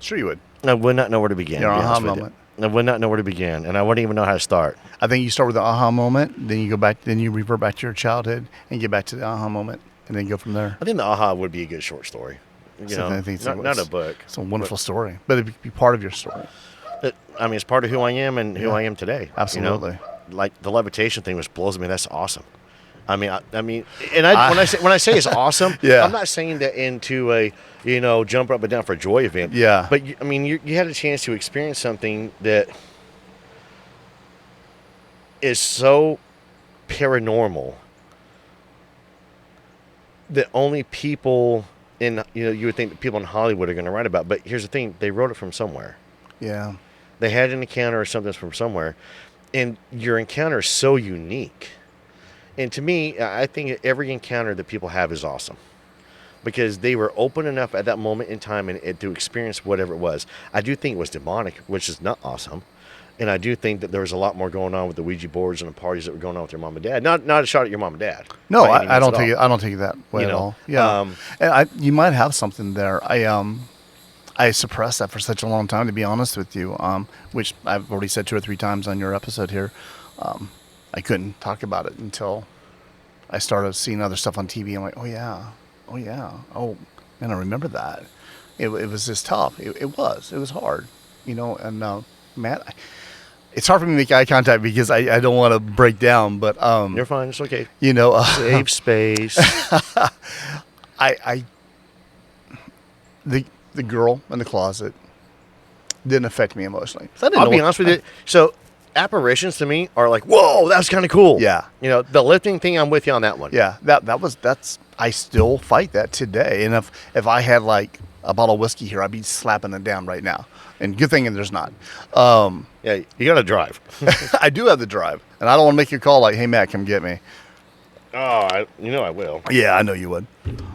Sure you would. I would not know where to begin. Your to be aha honest with you. moment. I would not know where to begin, and I wouldn't even know how to start. I think you start with the aha moment, then you go back, then you revert back to your childhood and get back to the aha moment, and then go from there. I think the aha would be a good short story. I think it's not a book. It's a wonderful story, but it'd be part of your story. It's part of who I am and who I am today. Absolutely. Like the levitation thing, which blows me. That's awesome. I mean, when I say it's awesome, Yeah. I'm not saying that into a jump up and down for joy event. Yeah. But you had a chance to experience something that is so paranormal that only people you would think that people in Hollywood are going to write about. But here's the thing: they wrote it from somewhere. Yeah. They had an encounter or something from somewhere, and your encounter is so unique. And to me, I think every encounter that people have is awesome because they were open enough at that moment in time and to experience whatever it was. I do think it was demonic, which is not awesome. And I do think that there was a lot more going on with the Ouija boards and the parties that were going on with your mom and dad. Not a shot at your mom and dad. No, by any I means don't at take it. all. I don't take it that way You at know, all. Yeah, and you might have something there. I suppressed that for such a long time, to be honest with you. Which I've already said 2 or 3 times on your episode here. I couldn't talk about it until I started seeing other stuff on TV. I'm like, oh yeah, oh man, I remember that. It was just tough. It was hard, And Matt, it's hard for me to make eye contact because I don't want to break down. But You're fine. It's okay. Save Save space. the girl in the closet didn't affect me emotionally. I'll be honest with you. So apparitions to me are like, whoa, that's kind of cool. Yeah. The lifting thing, I'm with you on that one. Yeah, that's I still fight that today. And if I had like a bottle of whiskey here, I'd be slapping it down right now. And good thing there's not. Yeah, you got to drive. I do have the drive, and I don't want to make you call like, "Hey Matt, come get me." Oh, I will. Yeah, I know you would.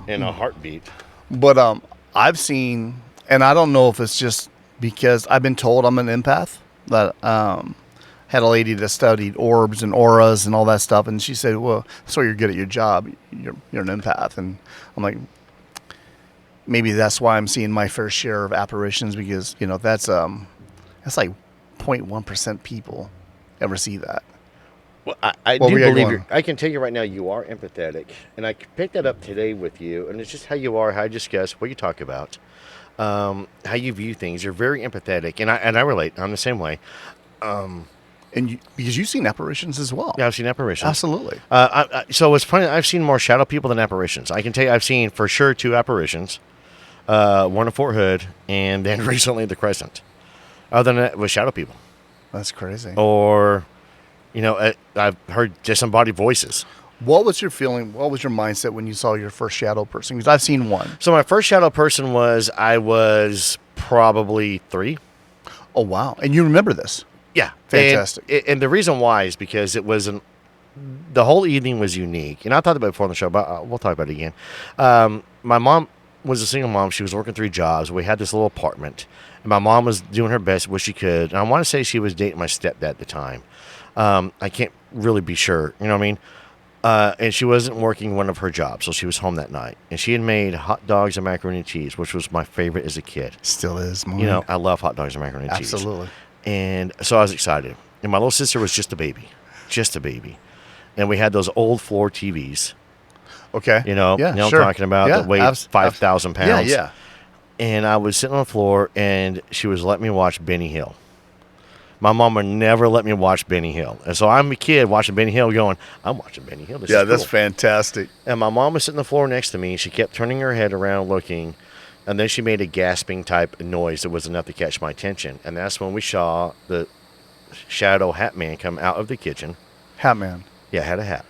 In a heartbeat. But I've seen, and I don't know if it's just because I've been told I'm an empath. That had a lady that studied orbs and auras and all that stuff, and she said, "Well, so you're good at your job. You're an empath." And I'm like, maybe that's why I'm seeing my fair share of apparitions because that's like 0.1% people ever see that. Well, I Well, do we got believe going. I can tell you right now, you are empathetic, and I picked that up today with you, and it's just how you are, how you discuss, what you talk about, how you view things. You're very empathetic, and I relate. I'm the same way. Because you've seen apparitions as well. Yeah, I've seen apparitions. Absolutely. So it's funny. I've seen more shadow people than apparitions. I can tell you, I've seen for sure 2 apparitions, one at Fort Hood, and then recently the Crescent. Other than that, it was shadow people. That's crazy. Or I've heard disembodied voices. What was your feeling? What was your mindset when you saw your first shadow person? Because I've seen one. So my first shadow person I was probably 3. Oh, wow. And you remember this? Yeah. Fantastic. And the reason why is because the whole evening was unique. And I talked about it before on the show, but we'll talk about it again. My mom was a single mom. She was working 3 jobs. We had this little apartment. And my mom was doing her best what she could. And I want to say she was dating my stepdad at the time. I can't really be sure. You know what I mean? And she wasn't working one of her jobs, so she was home that night. And she had made hot dogs and macaroni and cheese, which was my favorite as a kid. Still is. Mine. I love hot dogs and macaroni and cheese. Absolutely. And so I was excited. And my little sister was just a baby. And we had those old floor TVs. Okay. Yeah, sure. I'm talking about that weighed 5,000 pounds. Yeah. And I was sitting on the floor, and she was letting me watch Benny Hill. My mom would never let me watch Benny Hill. And so I'm a kid watching Benny Hill going, I'm watching Benny Hill. This is that's cool. fantastic. And my mom was sitting on the floor next to me. She kept turning her head around looking. And then she made a gasping type noise that was enough to catch my attention. And that's when we saw the shadow hat man come out of the kitchen. Hat man. Yeah, had a hat.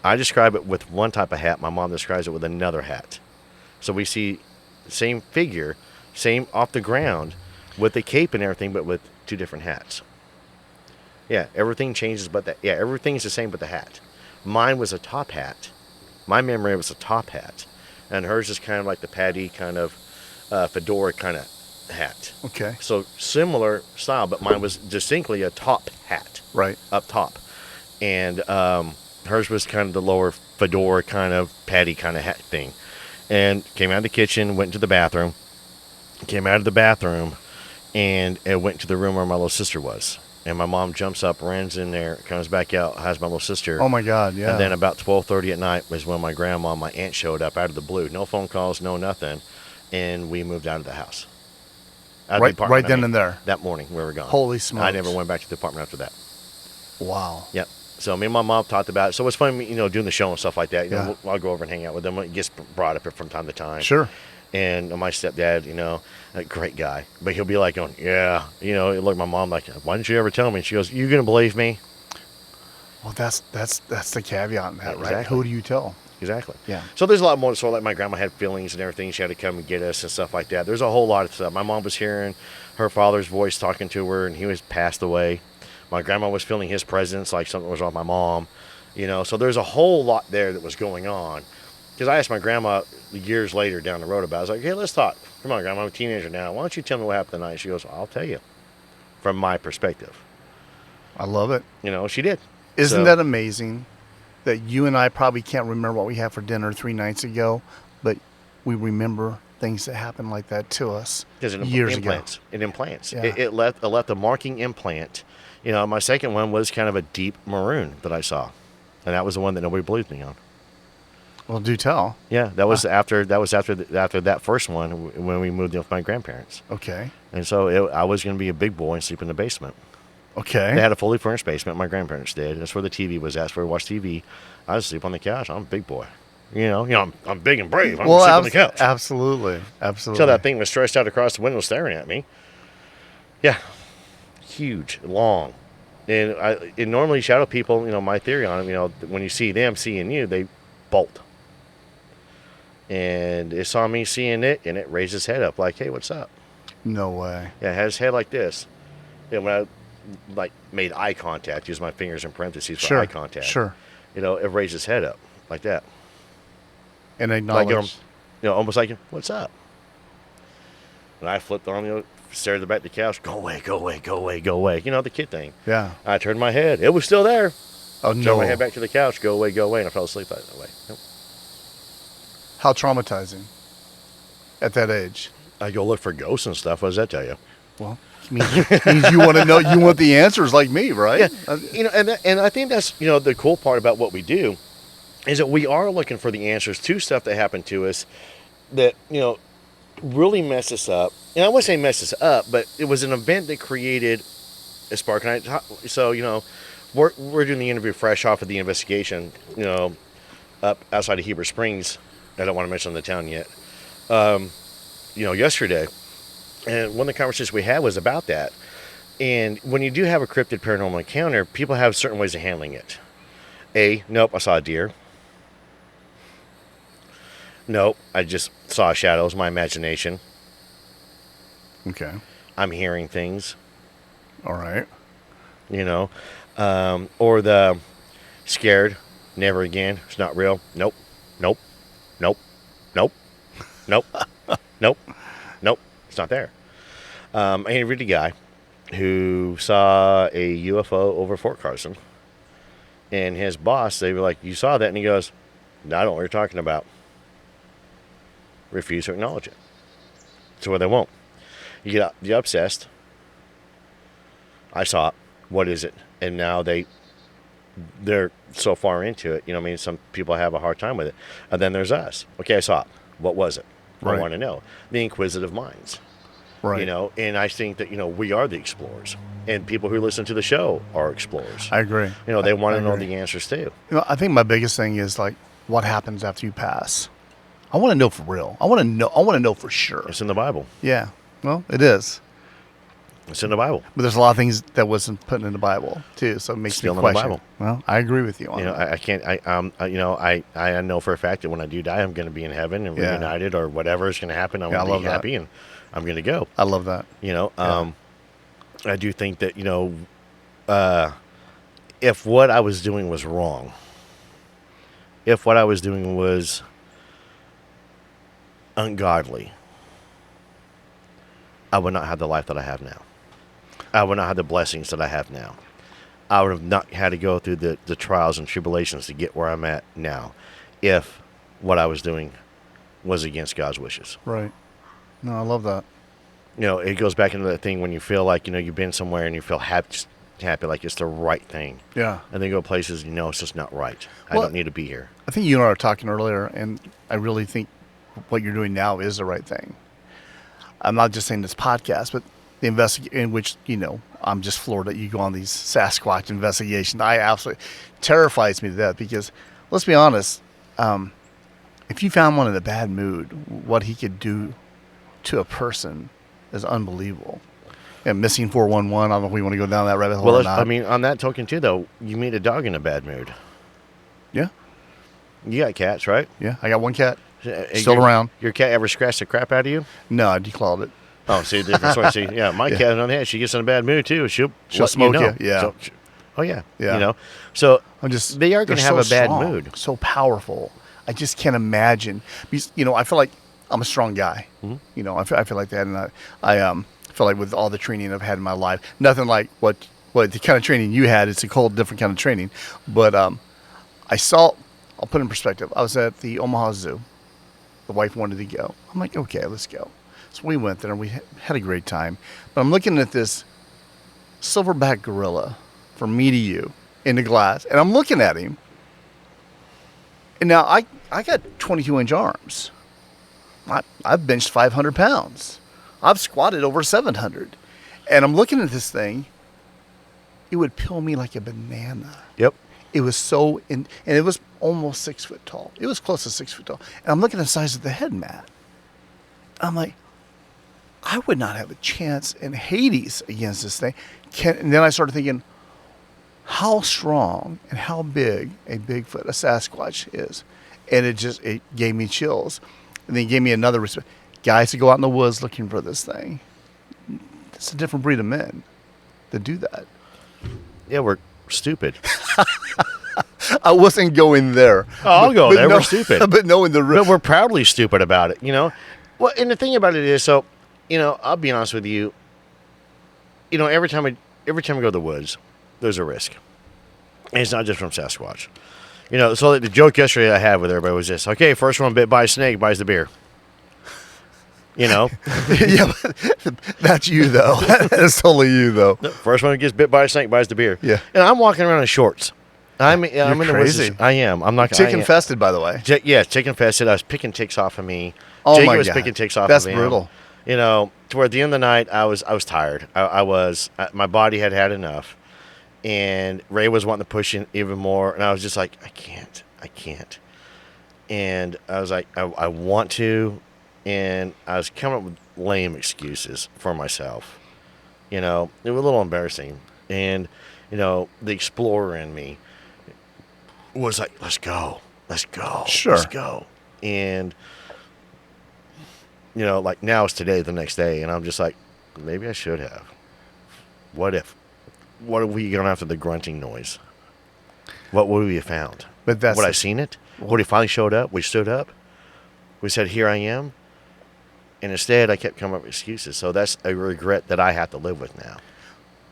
I describe it with one type of hat. My mom describes it with another hat. So we see the same figure, same off the ground, with the cape and everything, but with 2 different hats. Yeah, everything changes but that. Yeah, everything's the same but the hat. Mine was a top hat. My memory was a top hat. And hers is kind of like the Patty kind of fedora kind of hat. Okay. So similar style, but mine was distinctly a top hat. Right. Up top. And hers was kind of the lower fedora kind of Patty kind of hat thing. And came out of the kitchen, went into the bathroom. Came out of the bathroom. And it went to the room where my little sister was. And my mom jumps up, runs in there, comes back out, has my little sister. Oh, my God, yeah. And then about 12:30 at night was when my grandma, my aunt showed up out of the blue. No phone calls, no nothing. And we moved out of the house. Out of the apartment, right then and there. That morning we were gone. Holy smokes. I never went back to the apartment after that. Wow. Yep. So me and my mom talked about it. So it's funny, doing the show and stuff like that. I'll go over and hang out with them. It gets brought up from time to time. Sure. And my stepdad, a great guy, but he'll be like going, yeah, look, my mom like, why didn't you ever tell me? And she goes, you gonna believe me? Well, that's the caveat in that, right? Exactly. Who do you tell? Exactly. Yeah. So there's a lot more. So like my grandma had feelings and everything. She had to come and get us and stuff like that. There's a whole lot of stuff. My mom was hearing her father's voice talking to her, and he was passed away. My grandma was feeling his presence, like something was wrong with my mom. So there's a whole lot there that was going on. Because I asked my grandma years later down the road about it. I was like, hey, let's talk. Come on, Grandma, I'm a teenager now. Why don't you tell me what happened tonight? She goes, I'll tell you from my perspective. I love it. She did. Isn't that amazing that you and I probably can't remember what we had for dinner 3 nights ago, but we remember things that happened like that to us years ago. It implants. Yeah. It left a marking implant. My second one was kind of a deep maroon that I saw. And that was the one that nobody believed me on. Well, do tell. Yeah, that was after that first one when we moved in with my grandparents. Okay. And so I was going to be a big boy and sleep in the basement. Okay. They had a fully furnished basement. My grandparents did. That's where the TV was. That's where we watched TV. I was asleep on the couch. I'm a big boy. I'm big and brave. I'm sleep on the couch. Absolutely. So that thing was stretched out across the window, staring at me. Yeah, huge, long, and normally shadow people. My theory on it. When you see them seeing you, they bolt. And it saw me seeing it, and it raised its head up like, hey, what's up? No way. Yeah, it had its head like this. And when I made eye contact, use my fingers in parentheses for eye contact. Sure. It raised its head up like that. And acknowledged. Almost like, what's up? And I flipped on, stared at the back of the couch, go away, go away, go away, go away. The kid thing. Yeah. I turned my head. It was still there. Oh, no. Turned my head back to the couch, go away, and I fell asleep that way. Yep. How traumatizing at that age. I go look for ghosts and stuff. What does that tell you? Well, means you want to know, you want the answers like me, right? Yeah. And I think that's, the cool part about what we do is that we are looking for the answers to stuff that happened to us that, really mess us up. And I wouldn't say mess us up, but it was an event that created a spark. And we're doing the interview fresh off of the investigation, up outside of Heber Springs. I don't want to mention the town yet. Yesterday. And one of the conversations we had was about that. And when you do have a cryptid paranormal encounter, people have certain ways of handling it. Nope, I saw a deer. Nope, I just saw a shadow. It was my imagination. Okay. I'm hearing things. All right. Or the scared, never again, it's not real. Nope, nope, nope, nope, nope, nope, nope, it's not there. I interviewed a guy who saw a UFO over Fort Carson, and his boss, they were like, you saw that? And he goes, no, I don't know what you're talking about. Refuse to acknowledge it. So where they won't. You get obsessed. I saw it. What is it? And now they're so far into it. Some people have a hard time with it. And then there's us. Okay, I saw it. What was it? Right. I want to know. The inquisitive minds. Right. And I think that, we are the explorers. And people who listen to the show are explorers. I agree. They want to know the answers too. I think my biggest thing is like what happens after you pass. I want to know for real. I want to know for sure. It's in the Bible. Yeah. Well, it is. It's in the Bible. But there's a lot of things that wasn't put in the Bible too, so it makes Still me in the question. Bible. Well, I agree with you on that. I can't. I know for a fact that when I do die, I'm going to be in heaven and Yeah. reunited, or whatever is going to happen. I'm Yeah, I going love to be that. happy, and I'm going to go. I love that. I do think that if what I was doing was wrong, if what I was doing was ungodly, I would not have the life that I have now. I would not have the blessings that I have now. I would have not had to go through the trials and tribulations to get where I'm at now if what I was doing was against God's wishes. Right. No, I love that. It goes back into that thing when you feel like, you've been somewhere and you feel happy, like it's the right thing. Yeah. And then go places, it's just not right. I Well, don't need to be here. I think you and I were talking earlier, and I really think what you're doing now is the right thing. I'm not just saying this podcast, but the in which, I'm just floored that you go on these Sasquatch investigations. I absolutely terrifies me to death because, let's be honest, if you found one in a bad mood, what he could do to a person is unbelievable. And missing 411, I don't know if we want to go down that rabbit hole or not. On that token too, though, you meet a dog in a bad mood. Yeah. You got cats, right? Yeah. I got one cat Still around. Your cat ever scratched the crap out of you? No, I declawed it. Oh, see, the difference. See, yeah, my cat on the head, she gets in a bad mood too. She'll let smoke know. you, yeah. So, oh yeah. Yeah. So they are they're going to have a bad strong, mood. So powerful. I just can't imagine. Because, I feel like I'm a strong guy. Mm-hmm. I feel like that, and I feel like with all the training I've had in my life, nothing like what the kind of training you had. It's a whole different kind of training. But I'll put it in perspective. I was at the Omaha Zoo. The wife wanted to go. I'm like, okay, let's go. So we went there and we had a great time. But I'm looking at this silverback gorilla from me to you in the glass, and I'm looking at him. And now I got 22-inch arms. I've benched 500 pounds. I've squatted over 700. And I'm looking at this thing. It would peel me like a banana. Yep. It was and it was almost 6 foot tall. It was close to 6 foot tall. And I'm looking at the size of the head mat. I'm like, I would not have a chance in Hades against this thing. And then I started thinking, how strong and how big a Bigfoot, a Sasquatch is. And it gave me chills. And then it gave me another respect. Guys who go out in the woods looking for this thing. It's a different breed of men that do that. Yeah, we're stupid. I wasn't going there. Oh, I'll go there. We're stupid. But knowing the But we're proudly stupid about it, Well, and the thing about it is, so, I'll be honest with you. Every time I go to the woods, there's a risk. And it's not just from Sasquatch. So the joke yesterday I had with everybody was this: okay, first one bit by a snake buys the beer. Yeah, but that's you though. That's totally you though. First one who gets bit by a snake buys the beer. Yeah. And I'm walking around in shorts. I'm in the crazy. woods. I am. I'm not. Chicken infested, by the way. Yeah, chicken infested. I was picking ticks off of me. Oh Jake my was God. picking ticks off That's of him. brutal. Toward the end of the night, I was tired. My body had had enough, and Ray was wanting to push in even more, and I was just like, I can't. And I was like, I want to, and I was coming up with lame excuses for myself. You know, it was a little embarrassing. And, you know, the explorer in me was like, let's go. Let's go. Sure. Let's go. And, you know, like now it's today, the next day. And I'm just like, maybe I should have. What if? What if we gone after the grunting noise? What would we have found? But that's Would I seen it? Would he finally showed up? We stood up. We said, here I am. And instead, I kept coming up with excuses. So that's a regret that I have to live with now.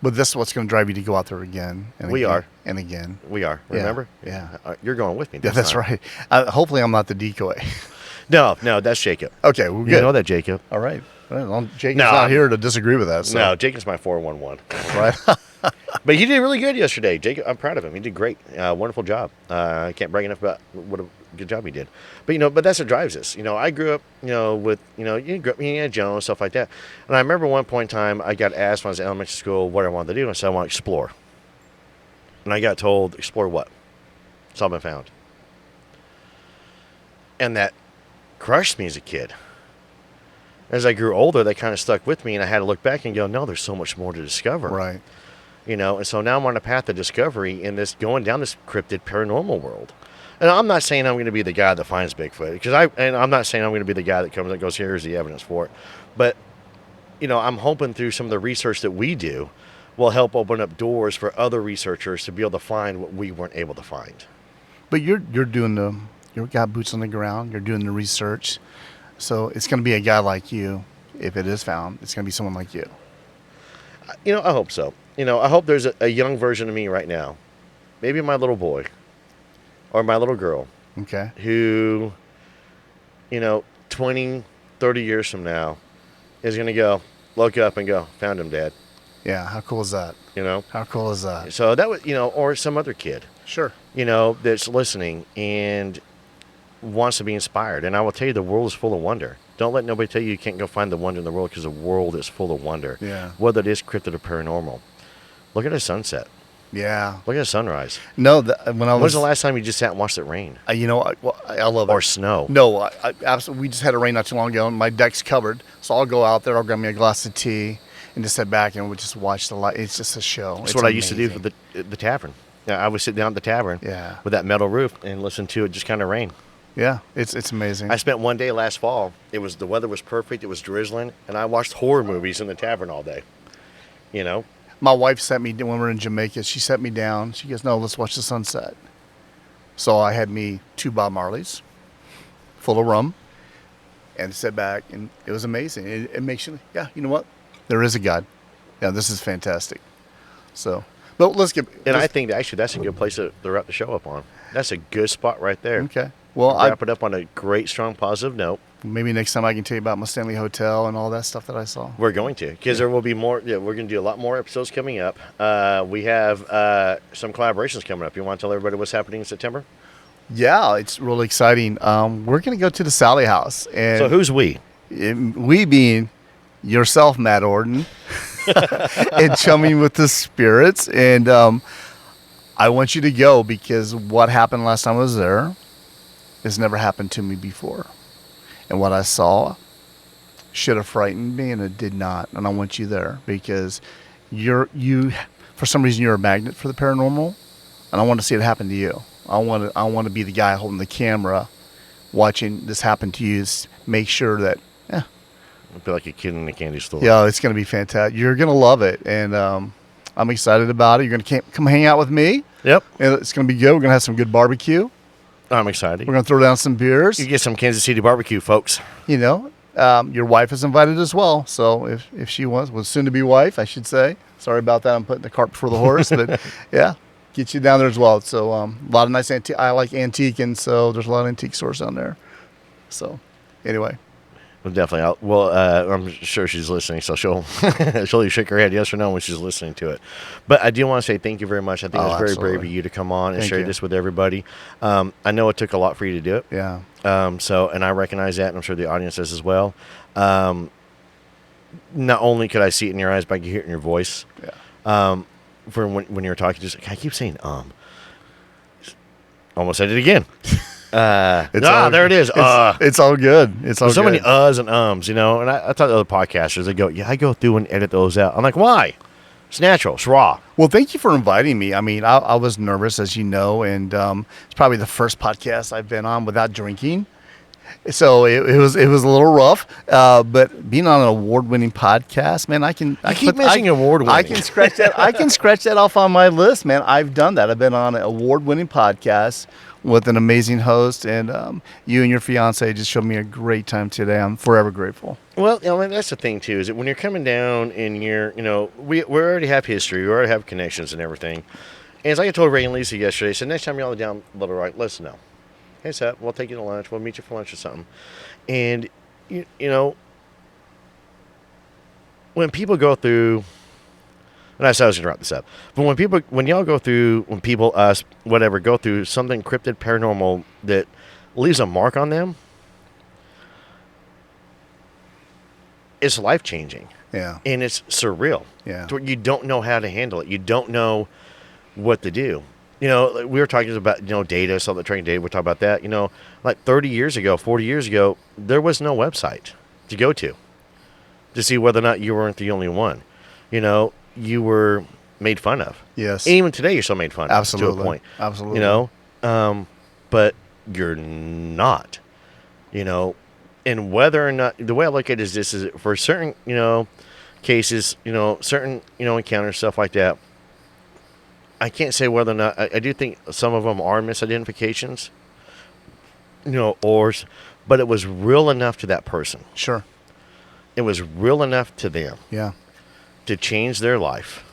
But this is what's going to drive you to go out there again. And We again, are. And again. We are. Yeah, Remember? yeah. You're going with me. Yeah, that's time. right. Hopefully, I'm not the decoy. No, that's Jacob. Okay, we're good. You know that, Jacob. All right. Well, Jacob's No, not here to disagree with that. So. No, Jacob's my 411. Right? But he did really good yesterday. Jacob, I'm proud of him. He did great. Wonderful job. I can't brag enough about what a good job he did. But, you know, but that's what drives us. You know, I grew up, you know, with, you know, you grew up, Indiana Jones, stuff like that. And I remember one point in time, I got asked when I was in elementary school what I wanted to do. And I said, I want to explore. And I got told, explore what? It's all been found. And that crushed me as a kid. As I grew older, that kind of stuck with me, and I had to look back and go, no, there's so much more to discover. Right. You know, and so now I'm on a path of discovery in this, going down this cryptid paranormal world. And I'm not saying I'm going to be the guy that finds Bigfoot, and I'm not saying I'm going to be the guy that comes and goes, here's the evidence for it. But, you know, I'm hoping through some of the research that we do will help open up doors for other researchers to be able to find what we weren't able to find. But you're doing you've got boots on the ground. You're doing the research. So it's going to be a guy like you. If it is found, it's going to be someone like you. You know, I hope so. You know, I hope there's a young version of me right now. Maybe my little boy or my little girl Okay. who, you know, 20, 30 years from now is going to go, look up and go, found him, Dad. Yeah. How cool is that? You know? How cool is that? So that was, you know, or some other kid, Sure. you know, that's listening and wants to be inspired. And I will tell you, the world is full of wonder. Don't let nobody tell you can't go find the wonder in the world, because the world is full of wonder. Yeah. Whether it is cryptid or paranormal. Look at a sunset. Yeah. Look at a sunrise. No, when I When was was the last time you just sat and watched it rain? you know, I love it. Or snow? No, I absolutely. We just had a rain not too long ago, and my deck's covered. So I'll go out there. I'll grab me a glass of tea and just sit back and we just watch the light. It's just a show. That's what I used to do for the tavern. Yeah, I would sit down at the tavern Yeah. with that metal roof and listen to it just kind of rain. Yeah, it's amazing. I spent one day last fall. The weather was perfect. It was drizzling, and I watched horror movies in the tavern all day. You know, My wife set me when we were in Jamaica. She set me down. She goes, "No, let's watch the sunset." So I had me 2 Bob Marleys, full of rum, and sat back, and it was amazing. It makes you, yeah, you know what? There is a God. Yeah, this is fantastic. So, but let's get. and I let's- think that actually that's a good place to wrap the show up on. That's a good spot right there. Okay. Well, Wrap it up on a great, strong, positive note. maybe next time I can tell you about my Stanley Hotel and all that stuff that I saw. We're going to, because there will be more. Yeah, we're going to do a lot more episodes coming up. We have some collaborations coming up. You want to tell everybody what's happening in September? Yeah, it's really exciting. We're going to go to the Sally House, and So who's we? we being yourself, Matt Orton, and Chumming with the Spirits. And I want you to go, because what happened last time I was there has never happened to me before. And what I saw should have frightened me, and it did not. And I want you there, because you for some reason you're a magnet for the paranormal, and I want to see it happen to you. I want to be the guy holding the camera, watching this happen to you. Make sure that I feel like a kid in a candy store. yeah, it's going to be fantastic. You're going to love it, and I'm excited about it. You're going to come hang out with me, Yep. and it's going to be good. We're going to have some good barbecue. I'm excited. We're going to throw down some beers. You get some Kansas City barbecue, folks. You know, your wife is invited as well. So if she was soon to be wife, I should say. Sorry about that. I'm putting the cart before the horse, but yeah, get you down there as well. So a lot of nice antique. I like antique, and so there's a lot of antique stores down there. So anyway. Well, definitely. I'm sure she's listening, so she'll either shake her head yes or no when she's listening to it. But I do want to say thank you very much. I think it was very brave of you to come on and Thank share you. this with everybody. I know it took a lot for you to do it. Yeah. And I recognize that, and I'm sure the audience does as well. Not only could I see it in your eyes, but I could hear it in your voice. Yeah. For when you were talking, just I keep saying Almost said it again. There it is. It's all good. It's all There's so good. many uhs and ums, you know. And I talk to other podcasters. They go, yeah, I go through and edit those out. I'm like, why? It's natural. It's raw. Well, thank you for inviting me. I mean, I was nervous, as you know, and it's probably the first podcast I've been on without drinking. So it was a little rough, but being on an award-winning podcast, man, I keep mentioning award-winning. I can scratch that. I can scratch that off on my list, man. I've done that. I've been on an award-winning podcast with an amazing host, and you and your fiance just showed me a great time today. I'm forever grateful. Well, you know, that's the thing too, is that when you're coming down and you're, you know, we already have history, we already have connections and everything. And as I told Ray and Lisa yesterday, I said, next time y'all are down Little Rock, let us know. Hey, Seth, we'll take you to lunch. We'll meet you for lunch or something. And, you know, when people go through, and I said I was going to wrap this up, but when people, us, whatever, go through something cryptid, paranormal that leaves a mark on them, it's life-changing. Yeah. And it's surreal. Yeah. To where you don't know how to handle it. You don't know what to do. You know, we were talking about, you know, data, something training data. We're talking about that. You know, like 30 years ago, 40 years ago, there was no website to go to see whether or not you weren't the only one. You know, you were made fun of. Yes. And even today, you're still made fun of. Absolutely. To a point. Absolutely. You know, but you're not. You know, and whether or not, the way I look at it is this, is for certain, you know, cases, you know, certain, you know, encounters, stuff like that, I can't say whether or not, I do think some of them are misidentifications, you know, but it was real enough to that person. Sure. It was real enough to them. Yeah. To change their life.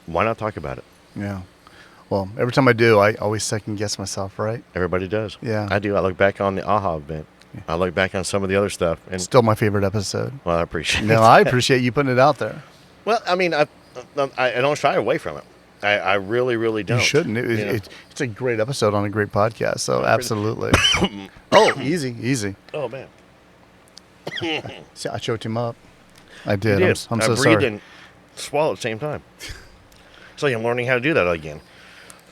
Why not talk about it? Yeah. Well, every time I do, I always second guess myself, right? Everybody does. Yeah. I do. I look back on the AHA event. Yeah. I look back on some of the other stuff. And still my favorite episode. Well, I appreciate it. No, I appreciate you putting it out there. Well, I mean, I don't shy away from it. I really, really don't. You shouldn't. It's a great episode on a great podcast. So absolutely. Oh, easy. Oh, man. See, I choked him up. I did. You did. I'm I so breathed sorry. and swallowed at the same time. So I'm learning how to do that again.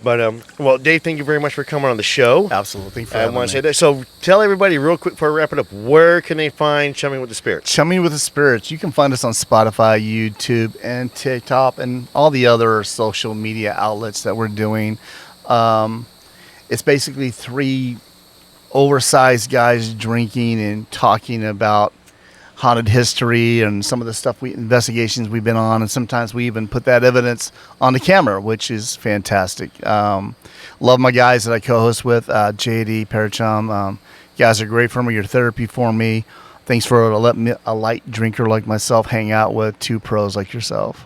But, well, Dave, thank you very much for coming on the show. Absolutely. Thank you for I having want to me. say that. So tell everybody real quick before we wrap it up, where can they find Chumming with the Spirits? Chumming with the Spirits. You can find us on Spotify, YouTube, and TikTok, and all the other social media outlets that we're doing. It's basically three oversized guys drinking and talking about haunted history and some of the stuff investigations we've been on, and sometimes we even put that evidence on the camera, which is fantastic. Love my guys that I co-host with, JD, Parachum. You guys are great for me. Your therapy for me. Thanks for letting a light drinker like myself hang out with two pros like yourself.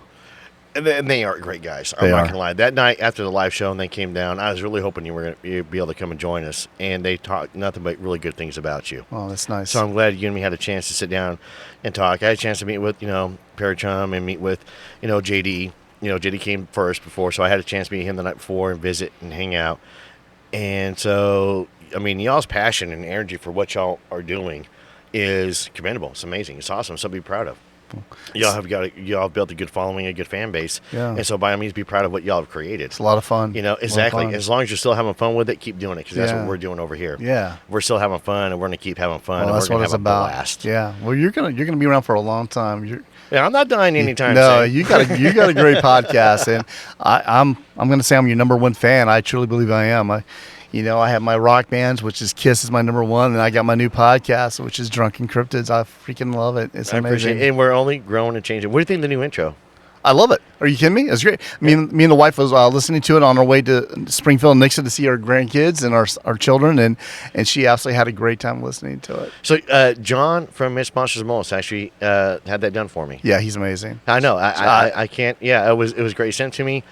And they are great guys. I'm not going to lie. That night after the live show and they came down, I was really hoping you were going to be able to come and join us. And they talked nothing but really good things about you. Oh, that's nice. So I'm glad you and me had a chance to sit down and talk. I had a chance to meet with, you know, Parachum and meet with, you know, JD. You know, JD came first before, so I had a chance to meet him the night before and visit and hang out. And so, I mean, y'all's passion and energy for what y'all are doing is commendable. It's amazing. It's awesome. Something to be proud of. Y'all have built a good following, a good fan base, and so by all means, be proud of what y'all have created. It's a lot of fun. You know, exactly. As long as you're still having fun with it, keep doing it because that's what we're doing over here. Yeah, we're still having fun, and we're gonna keep having fun. Well, and that's we're what gonna it's have about. A blast. Yeah. Well, you're gonna be around for a long time. Yeah, I'm not dying anytime No, soon. you got a great podcast, and I'm gonna say I'm your number one fan. I truly believe I am. I have my rock bands, which is Kiss is my number one, and I got my new podcast, which is Drunkencryptids. I freaking love it. It's amazing. I appreciate it. And we're only growing and changing. What do you think of the new intro? I love it. Are you kidding me? It's great. Me and the wife was listening to it on our way to Springfield and Nixon to see our grandkids and our children, and she absolutely had a great time listening to it. So John from Mitch Monsters Most actually had that done for me. Yeah, he's amazing. I know. I can't. Yeah, it was great. He sent it to me.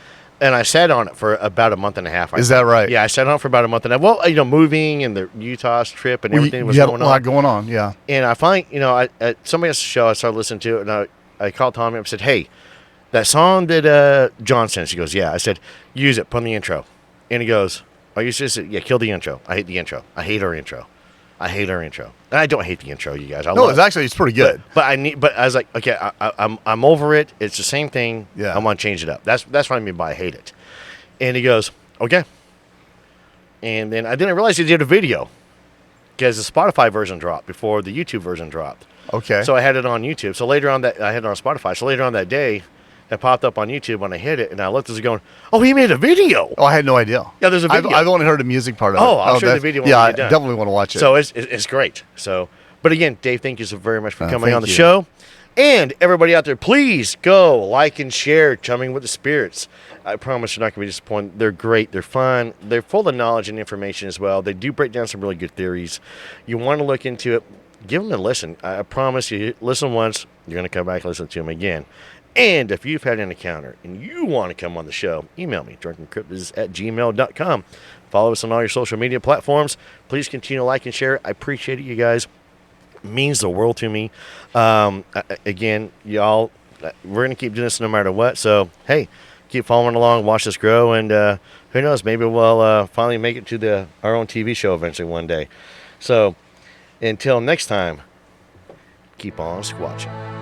And I sat on it for about a month and a half. Is that right? Yeah, I sat on it for about a month and a half. Well, you know, moving and the Utah trip and everything was going on. You had a lot going on, yeah. And I finally, you know, at somebody else's show, I started listening to it, and I called Tommy up and said, hey, that song that John sent, she goes, yeah. I said, use it, put in the intro. And he goes, are you serious? Yeah, kill the intro. I hate the intro. I hate our intro. And I don't hate the intro, you guys. It's pretty good. But I was like, okay, I'm over it. It's the same thing. Yeah. I want to change it up. That's what I mean by I hate it. And he goes, okay. And then I didn't realize he did a video because the Spotify version dropped before the YouTube version dropped. Okay. So I had it on YouTube. So later on I had it on Spotify. So later on that day, it popped up on YouTube when I hit it, and I looked at it going, "Oh, he made a video." Oh, I had no idea. Yeah, there's a video. I've only heard the music part of it. Oh, I'm sure the video. Yeah, I be done. definitely want to watch it. So it's great. So, but again, Dave, thank you so very much for coming thank on the you. show. And everybody out there, please go like and share Chumming with the Spirits. I promise you're not going to be disappointed. They're great. They're fun. They're full of knowledge and information as well. They do break down some really good theories. You want to look into it. Give them a listen. I promise you, listen once, you're going to come back and listen to them again. And if you've had an encounter and you want to come on the show, email me, drunkencryptids@gmail.com. Follow us on all your social media platforms. Please continue to like and share. I appreciate it, you guys. It means the world to me. Again, y'all, we're going to keep doing this no matter what. So, hey, keep following along, watch us grow, and who knows, maybe we'll finally make it to our own TV show eventually one day. So, until next time, keep on squatching.